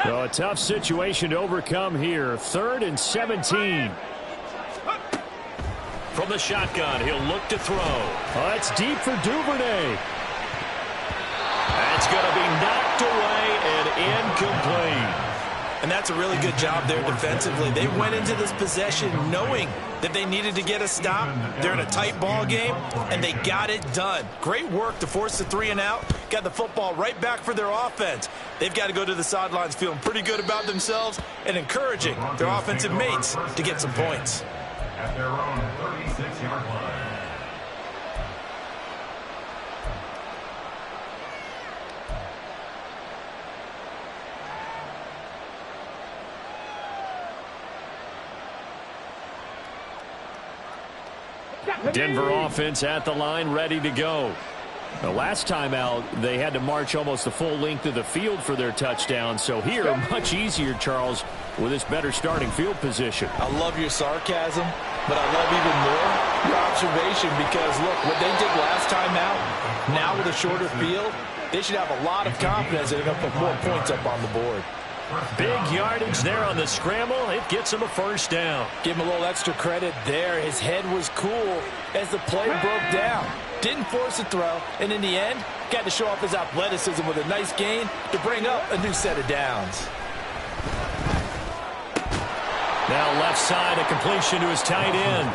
So a tough situation to overcome here. 3rd and 17. From the shotgun, he'll look to throw. Oh, it's deep for Duvernay. That's going to be knocked away and incomplete. And that's a really good job there defensively. They went into this possession knowing that they needed to get a stop. They're in a tight ball game, and they got it done. Great work to force the 3 and out. Got the football right back for their offense. They've got to go to the sidelines feeling pretty good about themselves and encouraging their offensive mates to get some points. At their own 36-yard line. Denver offense at the line, ready to go. The last time out, they had to march almost the full length of the field for their touchdown. So here, much easier, Charles, with this better starting field position. I love your sarcasm, but I love even more your observation, because, look, what they did last time out, now with a shorter field, they should have a lot of confidence that they're going to put more points up on the board. Big yardage there on the scramble. It gets him a first down. Give him a little extra credit there. His head was cool as the play broke down. Didn't force a throw, and in the end, got to show off his athleticism with a nice gain to bring up a new set of downs. Now left side, a completion to his tight end.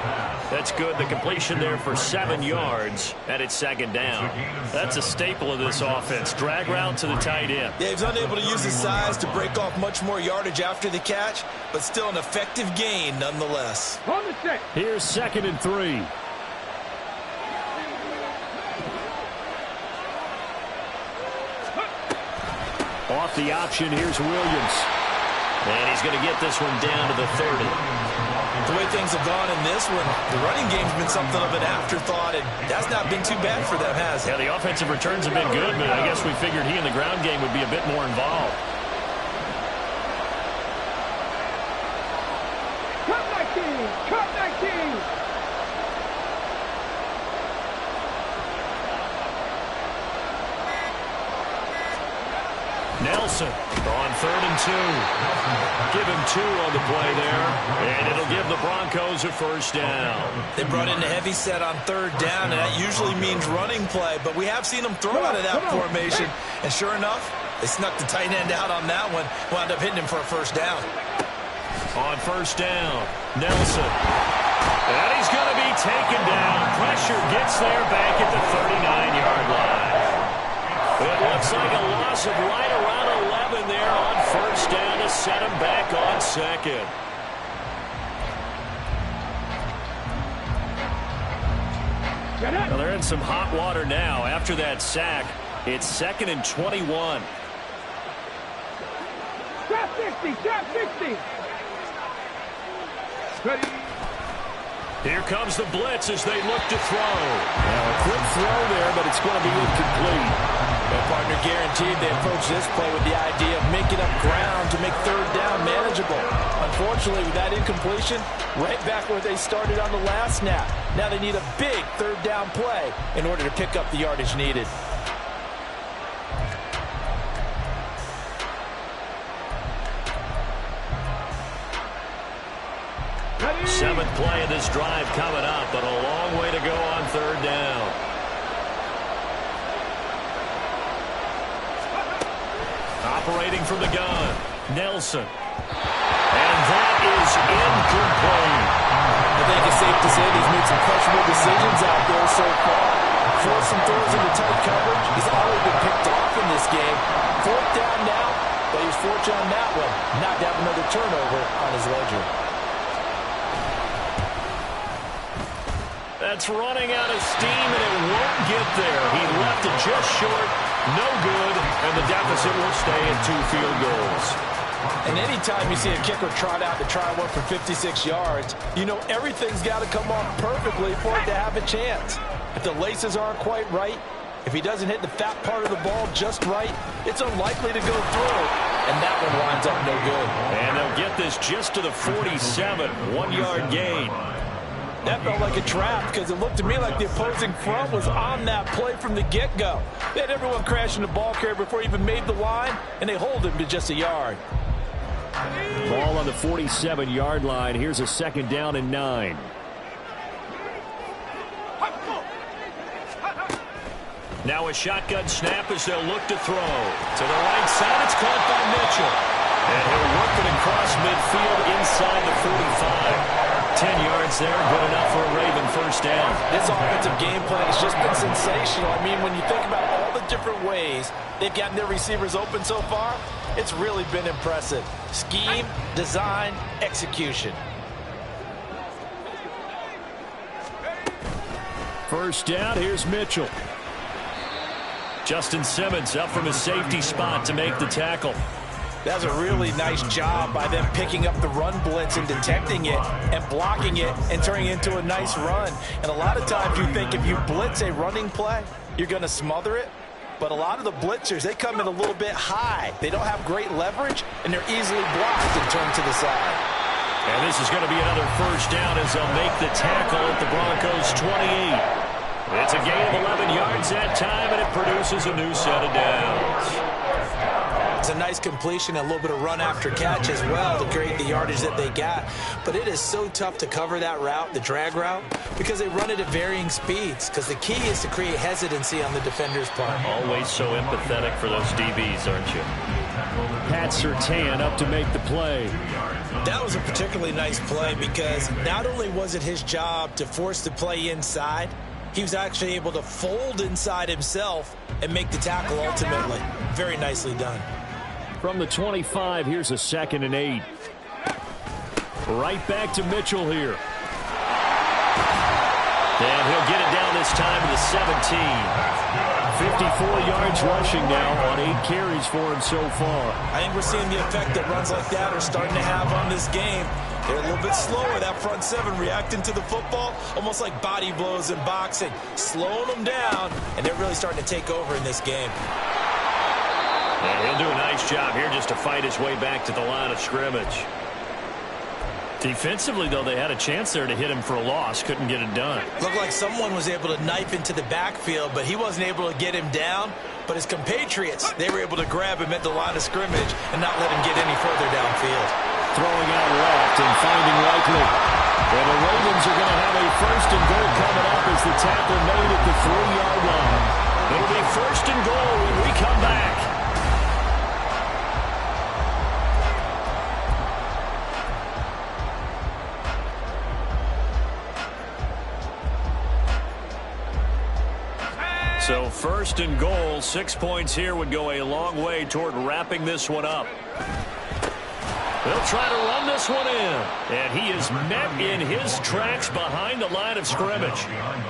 That's good. The completion there for 7 yards, and it's 2nd down. That's a staple of this offense. Drag route to the tight end. Yeah, he's unable to use his size to break off much more yardage after the catch, but still an effective gain nonetheless. On the set. Here's 2nd and 3. Off the option, here's Williams. And he's going to get this one down to the 30. The way things have gone in this one, the running game's been something of an afterthought, and that's not been too bad for them, has it? Yeah, the offensive returns have been good, but I guess we figured he in the ground game would be a bit more involved. Cut 19. Cut 19. Nelson on 3rd and 2. Give him 2 on the play there, and it'll give the Broncos a first down. They brought in a heavy set on 3rd down, and that usually means running play, but we have seen them throw out of that formation, and sure enough, they snuck the tight end out on that one, wound up hitting him for a first down. On 1st down, Nelson. And he's going to be taken down. Pressure gets there back at the 39-yard line. It looks like a loss of right around 11 there on 1st down to set him back on 2nd. Well, they're in some hot water now. After that sack, it's 2nd and 21. Trap 60. Trap 60. Ready. Here comes the blitz as they look to throw. Now a quick throw there, but it's going to be incomplete. And partner, guaranteed they approach this play with the idea of making up ground to make third down manageable. Unfortunately, with that incompletion, right back where they started on the last snap. Now they need a big third down play in order to pick up the yardage needed. Seventh play of this drive coming up, but a long way to go on third down. Operating from the gun, Nelson. And that is incomplete. I think it's safe to say he's made some questionable decisions out there so far. Forced some throws into tight coverage. He's already been picked off in this game. Fourth down now, but he was fortunate on that one not to have another turnover on his ledger. That's running out of steam, and it won't get there. He left it just short. No good, and the deficit will stay at 2 field goals. And anytime you see a kicker trot out to try one for 56 yards, you know everything's got to come off perfectly for it to have a chance. If the laces aren't quite right, if he doesn't hit the fat part of the ball just right, it's unlikely to go through, and that one winds up no good. And they'll get this just to the 47, 1-yard gain. That felt like a trap because it looked to me like the opposing front was on that play from the get-go. They had everyone crashing the ball carrier before he even made the line, and they hold him to just a yard. Ball on the 47-yard line. Here's a 2nd down and 9. Now a shotgun snap as they'll look to throw. To the right side, it's caught by Mitchell. And he'll work it across midfield inside the 45. 10 yards there, good enough for a Raven first down. This offensive game plan has just been sensational. I mean, when you think about all the different ways they've gotten their receivers open so far, it's really been impressive. Scheme, design, execution. First down, here's Mitchell. Justin Simmons up from his safety spot to make the tackle. That's a really nice job by them picking up the run blitz and detecting it and blocking it and turning it into a nice run. And a lot of times you think if you blitz a running play, you're going to smother it. But a lot of the blitzers, they come in a little bit high. They don't have great leverage, and they're easily blocked and turned to the side. And this is going to be another first down as they'll make the tackle at the Broncos' 28. It's a gain of 11 yards that time, and it produces a new set of downs. It's a nice completion, a little bit of run after catch as well to create the yardage that they got. But it is so tough to cover that route, the drag route, because they run it at varying speeds. Because the key is to create hesitancy on the defender's part. Always so empathetic for those DBs, aren't you? Pat Surtain up to make the play. That was a particularly nice play because not only was it his job to force the play inside, he was actually able to fold inside himself and make the tackle ultimately. Very nicely done. From the 25, here's a 2nd and 8. Right back to Mitchell here. And he'll get it down this time to the 17. 54 yards rushing now on 8 carries for him so far. I think we're seeing the effect that runs like that are starting to have on this game. They're a little bit slower, that front seven, reacting to the football, almost like body blows in boxing, slowing them down, and they're really starting to take over in this game. And he'll do a nice job here just to fight his way back to the line of scrimmage. Defensively, though, they had a chance there to hit him for a loss. Couldn't get it done. Looked like someone was able to knife into the backfield, but he wasn't able to get him down. But his compatriots, they were able to grab him at the line of scrimmage and not let him get any further downfield. Throwing out left and finding Likely. And the Ravens are going to have a 1st and goal coming up as the tackle made at the 3-yard line. It'll be 1st and goal when we come back. So 1st and goal, 6 points here would go a long way toward wrapping this one up. They'll try to run this one in. And he is met in his tracks behind the line of scrimmage.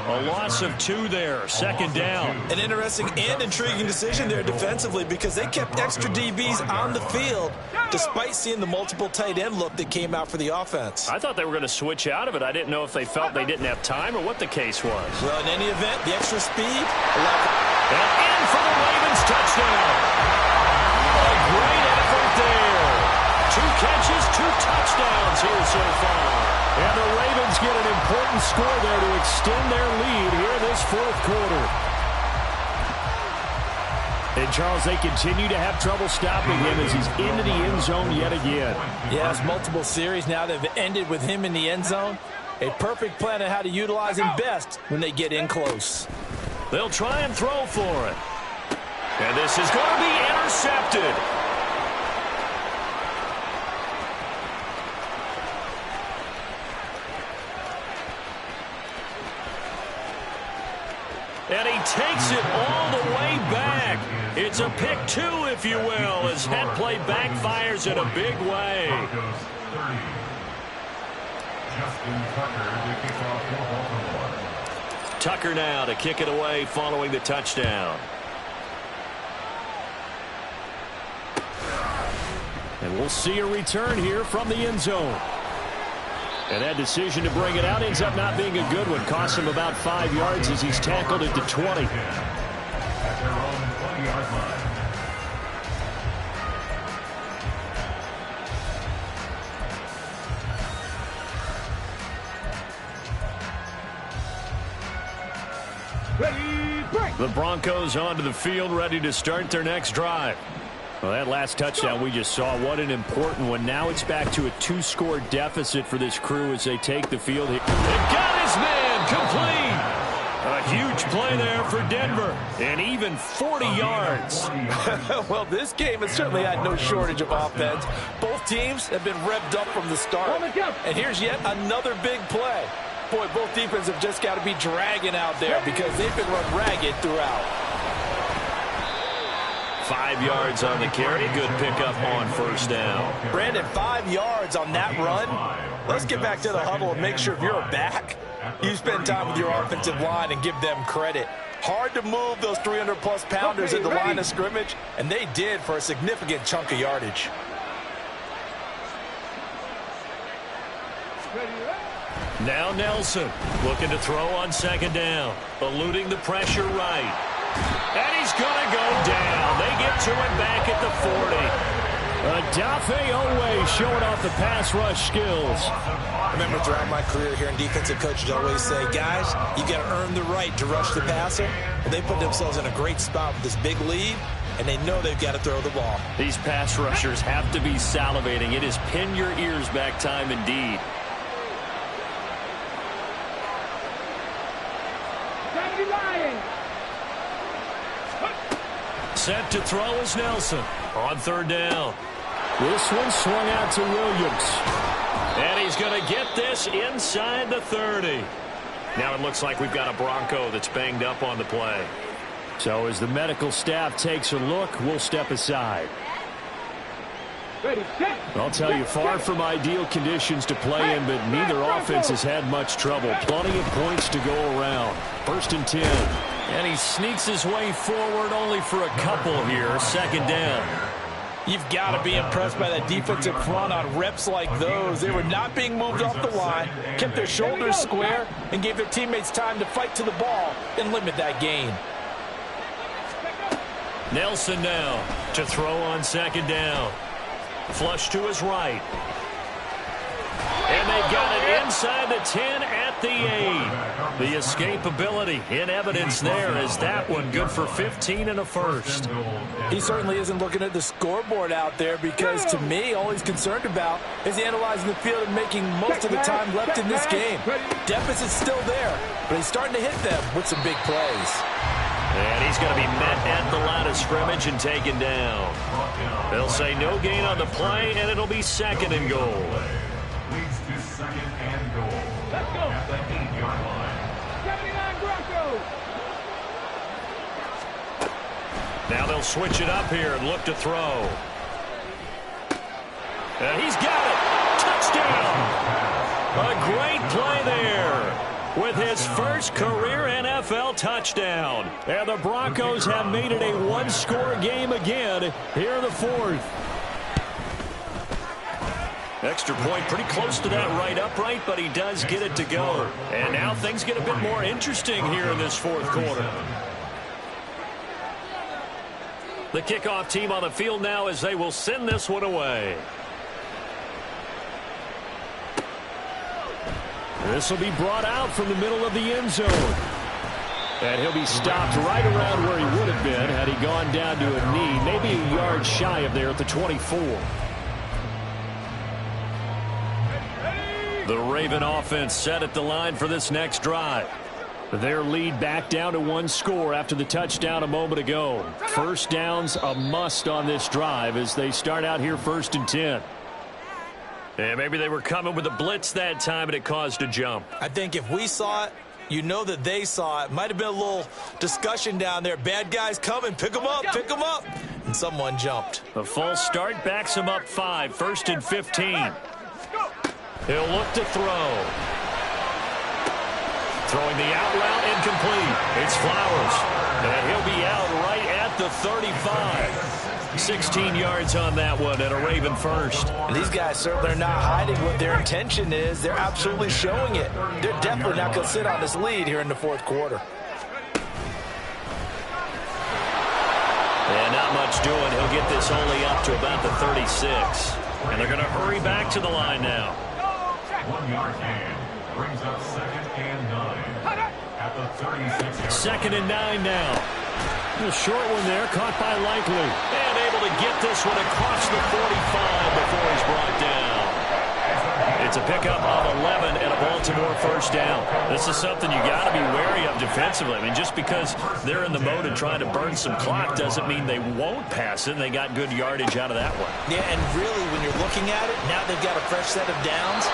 A loss of 2 there, 2nd down. An interesting and intriguing decision there defensively because they kept extra DBs on the field despite seeing the multiple tight end look that came out for the offense. I thought they were going to switch out of it. I didn't know if they felt they didn't have time or what the case was. Well, in any event, the extra speed allowed And in for the Ravens touchdown. A great effort there. 2 catches, 2 touchdowns here so far. And the Ravens get an important score there to extend their lead here this fourth quarter. And, Charles, they continue to have trouble stopping him as he's into the end zone yet again. Yes, multiple series now that have ended with him in the end zone. A perfect plan on how to utilize him best when they get in close. They'll try and throw for it. And this is going to be intercepted. And he takes it all the way back. It's a pick 2, if you will, as head play backfires in a big way. Justin Tucker to kick off for Baltimore. Tucker now to kick it away following the touchdown. And we'll see a return here from the end zone. And that decision to bring it out ends up not being a good one. Costs him about 5 yards as he's tackled at the 20. At their own 20-yard line. Ready, break. The Broncos onto the field, ready to start their next drive. Well, that last touchdown we just saw, what an important one. Now it's back to a 2-score deficit for this crew as they take the field. They've got his man complete. A huge play there for Denver, and even 40 yards. Well, this game has certainly had no shortage of offense. Both teams have been revved up from the start. And here's yet another big play. Boy, both defenses have just got to be dragging out there because they've been run ragged throughout. 5 yards on the carry. Good pickup on first down. Brandon, 5 yards on that run. Let's get back to the huddle and make sure if you're a back, you spend time with your offensive line and give them credit. Hard to move those 300-plus pounders at the line of scrimmage, and they did for a significant chunk of yardage. Now Nelson looking to throw on second down. Eluding the pressure right. And he's going to go down. They get to him back at the 40. Odafe Oweh showing off the pass rush skills. I remember throughout my career here in defensive coaches always say, guys, you got to earn the right to rush the passer. Well, they put themselves in a great spot with this big lead, and they know they've got to throw the ball. These pass rushers have to be salivating. It is pin your ears back time indeed. Set to throw is Nelson on third down. This one swung out to Williams. And he's going to get this inside the 30. Now it looks like we've got a Bronco that's banged up on the play. So as the medical staff takes a look, we'll step aside. Ready, set. I'll tell you, far from ideal conditions to play in, but neither offense has had much trouble. Plenty of points to go around. 1st and 10. And he sneaks his way forward only for a couple here. Second down. You've got to be impressed by that defensive front on reps like those. They were not being moved off the line, kept their shoulders square, and gave their teammates time to fight to the ball and limit that gain. Nelson now to throw on second down. Flush to his right. And they've got it inside the 10 at the 8. The escapability in evidence there as that one good for 15 and a first. He certainly isn't looking at the scoreboard out there because, to me, all he's concerned about is analyzing the field and making most of the time left in this game. Deficit's still there, but he's starting to hit them with some big plays. And he's going to be met at the line of scrimmage and taken down. They'll say no gain on the play, and it'll be 2nd and goal. Leads to 2nd and goal. Let's go. At the 8-yard line. 79 Broncos. Now they'll switch it up here and look to throw. And he's got it. Touchdown. A great play there with his first career NFL touchdown. And the Broncos have made it a 1-score game again here in the 4th. Extra point pretty close to that right upright, but he does get it to go. And now things get a bit more interesting here in this 4th quarter. The kickoff team on the field now as they will send this one away. This will be brought out from the middle of the end zone. And he'll be stopped right around where he would have been had he gone down to a knee, maybe a yard shy of there at the 24. The Raven offense set at the line for this next drive. Their lead back down to 1 score after the touchdown a moment ago. First downs a must on this drive as they start out here 1st and 10. And maybe they were coming with a blitz that time and it caused a jump. I think if we saw it, you know that they saw it. Might have been a little discussion down there. Bad guys coming. Pick them up. Pick them up. And someone jumped. A false start backs him up 5. 1st and 15. He'll look to throw. Throwing the out route incomplete. It's Flowers. And he'll be out right at the 35. 16 yards on that one and a Raven first. And these guys certainly are not hiding what their intention is. They're absolutely showing it. They're definitely not going to sit on this lead here in the 4th quarter. And not much doing. He'll get this only up to about the 36. And they're going to hurry back to the line now. 1 yard gain brings up 2nd and 9 at the 36-yard. 2nd and 9 now. A short one there, caught by Likely. And able to get this one across the 45 before he's brought down. It's a pickup of 11 and a Baltimore first down. This is something you got to be wary of defensively. I mean, just because they're in the mode of trying to burn some clock doesn't mean they won't pass it. They got good yardage out of that one. Yeah, and really, when you're looking at it, now they've got a fresh set of downs.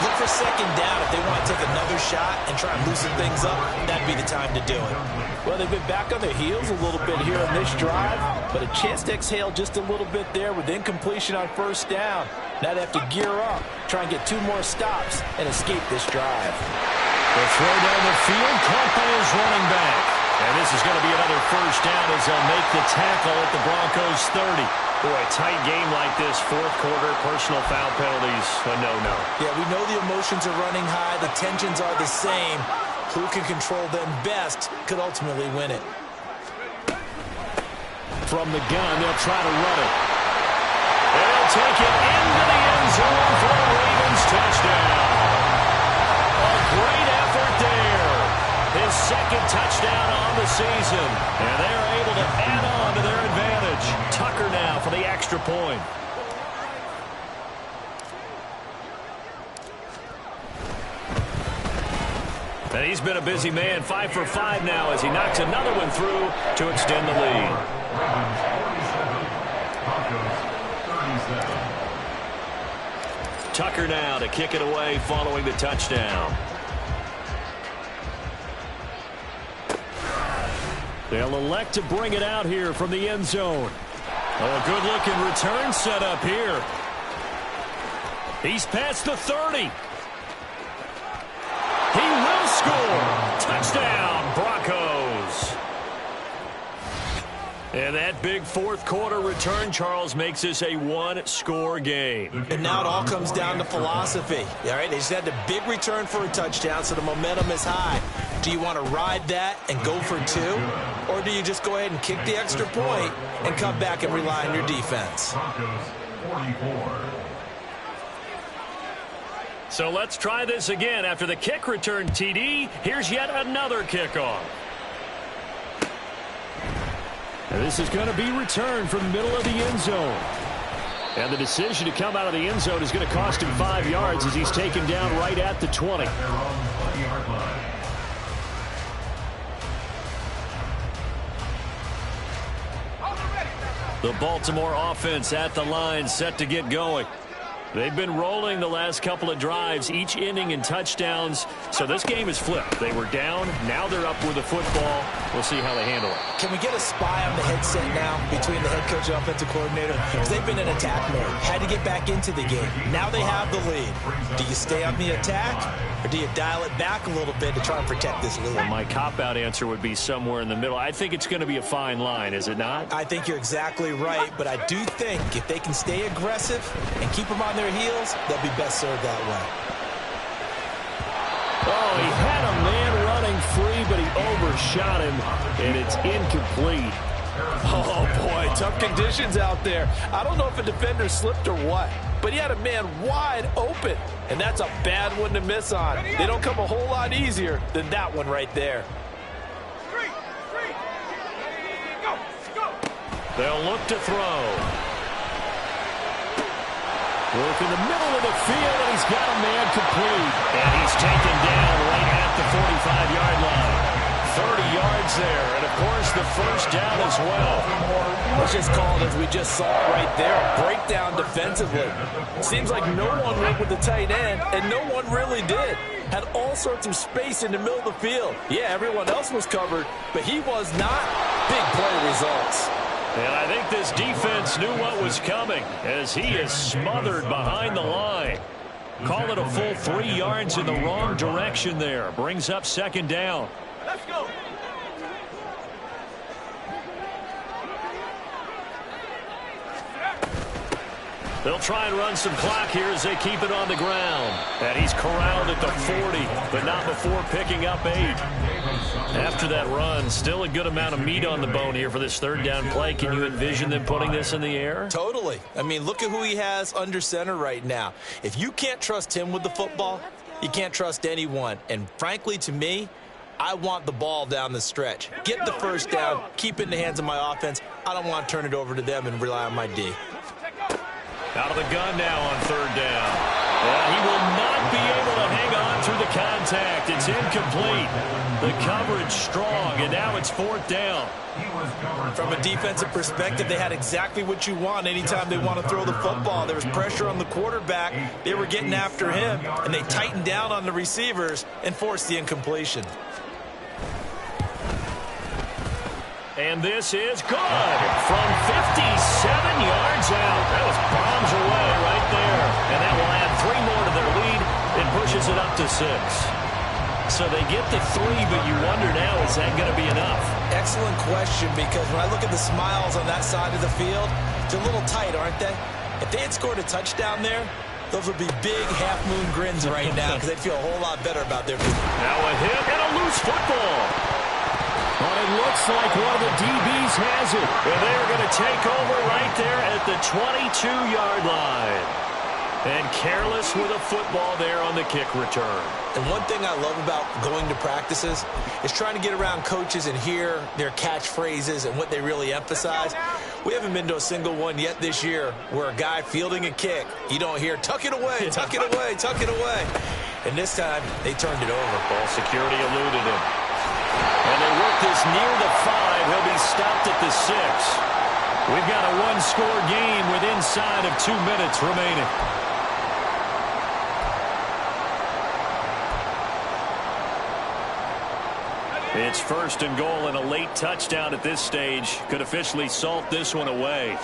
Look for 2nd down. If they want to take another shot and try and loosen things up, that'd be the time to do it. Well, they've been back on their heels a little bit here on this drive, but a chance to exhale just a little bit there with incompletion on 1st down. Now they have to gear up, try and get 2 more stops, and escape this drive. The throw down the field, caught by his running back. And this is going to be another first down as they'll make the tackle at the Broncos 30. Boy, a tight game like this, 4th quarter, personal foul penalties, a no-no. Yeah, we know the emotions are running high. The tensions are the same. Who can control them best could ultimately win it. From the gun, they'll try to run it. They'll take it into the end zone for a Ravens touchdown. A great effort there. His 2nd touchdown on the season. And they're able to add on to their advantage. Tucker now for the extra point. And he's been a busy man, 5 for 5 now as he knocks another one through to extend the lead. Ravens 47, Broncos 37. Tucker now to kick it away following the touchdown. They'll elect to bring it out here from the end zone. Oh, a good-looking return set up here. He's past the 30. He will score. Touchdown, Broncos. And that big 4th quarter return, Charles, makes this a 1-score game. And now it all comes down to philosophy. All right, they just had the big return for a touchdown, so the momentum is high. Do you want to ride that and go for 2? Or do you just go ahead and kick the extra point and come back and rely on your defense? Broncos 44. So let's try this again. After the kick return TD, here's yet another kickoff. And this is going to be returned from the middle of the end zone. And the decision to come out of the end zone is going to cost him 5 yards as he's taken down right at the 20. They're on the 20-yard line. The Baltimore offense at the line, set to get going. They've been rolling the last couple of drives, each inning in touchdowns. So this game is flipped. They were down. Now they're up with the football. We'll see how they handle it. Can we get a spy on the headset now between the head coach and offensive coordinator? Because they've been in attack mode. Had to get back into the game. Now they have the lead. Do you stay on the attack, or do you dial it back a little bit to try and protect this lead? Well, my cop-out answer would be somewhere in the middle. I think it's going to be a fine line, is it not? I think you're exactly right, but I do think if they can stay aggressive and keep them on their heels, they'll be best served that way. Oh, he had a man running free, but he overshot him, and it's incomplete. Oh, boy, tough conditions out there. I don't know if a defender slipped or what, but he had a man wide open, and that's a bad one to miss on. They don't come a whole lot easier than that one right there. They'll look to throw. Work in the middle of the field, and he's got a man complete. And he's taken down right at the 45-yard line. 30 yards there, and of course the first down as well. Let's just call it as we just saw right there, a breakdown defensively. Seems like no one went with the tight end, and no one really did. Had all sorts of space in the middle of the field. Yeah, everyone else was covered, but he was not. Big play results. And I think this defense knew what was coming as he is smothered behind the line. Call it a full 3 yards in the wrong direction there. Brings up second down. Let's go. They'll try and run some clock here as they keep it on the ground. And he's corralled at the 40, but not before picking up 8. After that run, still a good amount of meat on the bone here for this third down play. Can you envision them putting this in the air? Totally. I mean, look at who he has under center right now. If you can't trust him with the football, you can't trust anyone. And frankly, to me, I want the ball down the stretch. Get the first down, keep it in the hands of my offense. I don't want to turn it over to them and rely on my D. Out of the gun now on third down. And he will not be able to hang on through the contact. It's incomplete. The coverage strong, and now it's fourth down. From a defensive perspective, they had exactly what you want anytime they want to throw the football. There was pressure on the quarterback. They were getting after him, and they tightened down on the receivers and forced the incompletion. And this is good from 57 yards out. That was bombs away right there. And that will add 3 more to their lead. It pushes it up to 6. So they get the 3, but you wonder now, is that going to be enough? Excellent question, because when I look at the smiles on that side of the field, they're a little tight, aren't they? If they had scored a touchdown there, those would be big half-moon grins right now because they'd feel a whole lot better about their business. Now a hit and a loose football. Well, it looks like one of the DBs has it. And they're going to take over right there at the 22-yard line. And careless with a football there on the kick return. And one thing I love about going to practices is trying to get around coaches and hear their catchphrases and what they really emphasize. We haven't been to a single one yet this year where a guy fielding a kick, you don't hear, tuck it away, tuck it away, tuck it away. And this time, they turned it over. Ball security eluded him. And they work this near the 5. He'll be stopped at the 6. We've got a one-score game with inside of 2 minutes remaining. It's first and goal, and a late touchdown at this stage could officially salt this one away.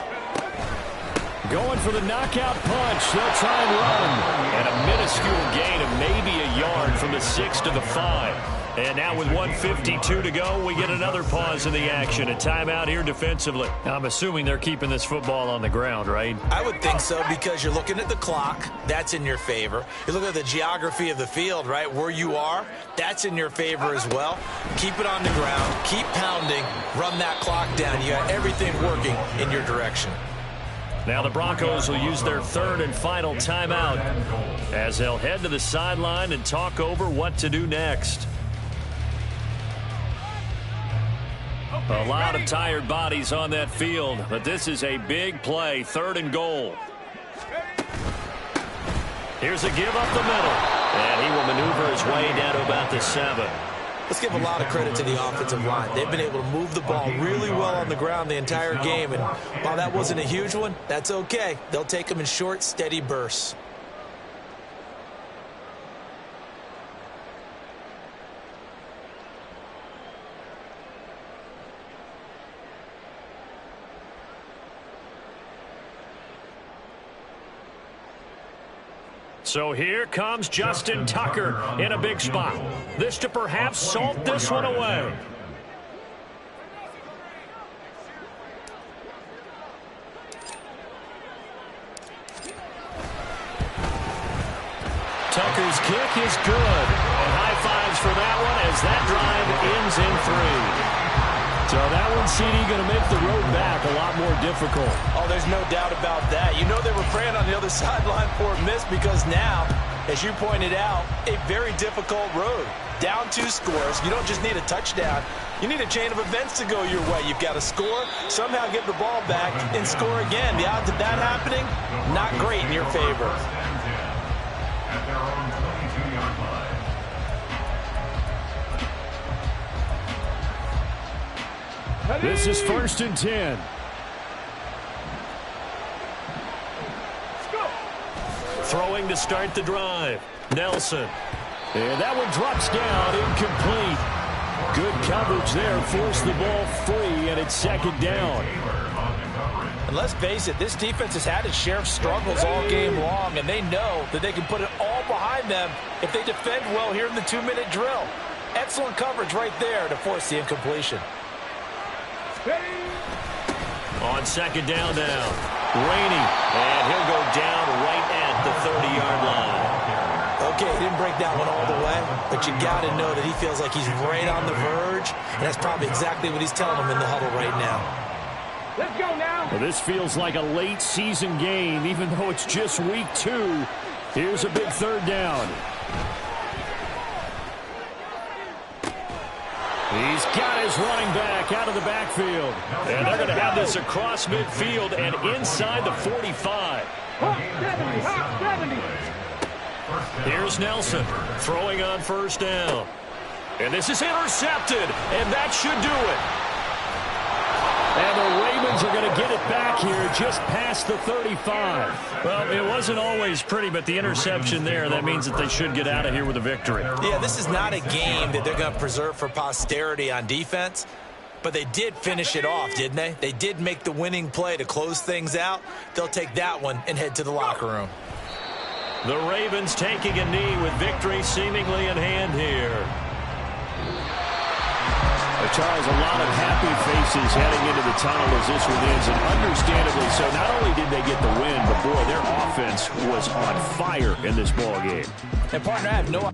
Going for the knockout punch. They'll try and run. And a minuscule gain of maybe a yard from the 6 to the 5. And now with 1:52 to go, we get another pause in the action. A timeout here defensively. I'm assuming they're keeping this football on the ground, right? I would think so, because you're looking at the clock. That's in your favor. You look at the geography of the field, right? Where you are, that's in your favor as well. Keep it on the ground. Keep pounding. Run that clock down. You got everything working in your direction. Now the Broncos will use their third and final timeout as they'll head to the sideline and talk over what to do next. A lot of tired bodies on that field, but this is a big play, third and goal. Here's a give up the middle, and he will maneuver his way down to about the 7. Let's give a lot of credit to the offensive line. They've been able to move the ball really well on the ground the entire game, and while that wasn't a huge one, that's okay. They'll take them in short, steady bursts. So here comes Justin Tucker in a big spot. This to perhaps salt this one away. Tucker's kick is good. And high fives for that one as that drive ends in 3. So that one, CD, going to make the road back a lot more difficult. Oh, there's no doubt about that. You know they were praying on the other sideline for a miss because now, as you pointed out, a very difficult road. Down 2 scores. You don't just need a touchdown. You need a chain of events to go your way. You've got to score, somehow get the ball back, and score again. The odds of that happening, not great in your favor. At their own 22-yard line. This is 1st and 10. Throwing to start the drive. Nelson. And that one drops down, incomplete. Good coverage there, forced the ball free, and it's 2nd down. And let's face it, this defense has had its share of struggles all game long, and they know that they can put it all behind them if they defend well here in the 2-minute drill. Excellent coverage right there to force the incompletion. On 2nd down now, Rainey, and he'll go down right at the 30-yard line. Okay, he didn't break that one all the way, but you got to know that he feels like he's right on the verge, and that's probably exactly what he's telling him in the huddle right now. Let's go now. Well, this feels like a late season game, even though it's just week 2. Here's a big 3rd down. He's got his running back out of the backfield. And they're going to have this across midfield and inside the 45. Hot 70, hot 70. Here's Nelson throwing on 1st down. And this is intercepted, and that should do it. And the Ravens are going to get it back here just past the 35. Well, it wasn't always pretty, but the interception there, that means that they should get out of here with a victory. Yeah, this is not a game that they're going to preserve for posterity on defense, but they did finish it off, didn't they? They did make the winning play to close things out. They'll take that one and head to the locker room. The Ravens taking a knee with victory seemingly in hand here. Charles, a lot of happy faces heading into the tunnel as this one ends, and understandably so. Not only did they get the win, but boy, their offense was on fire in this ball game. And partner, I have no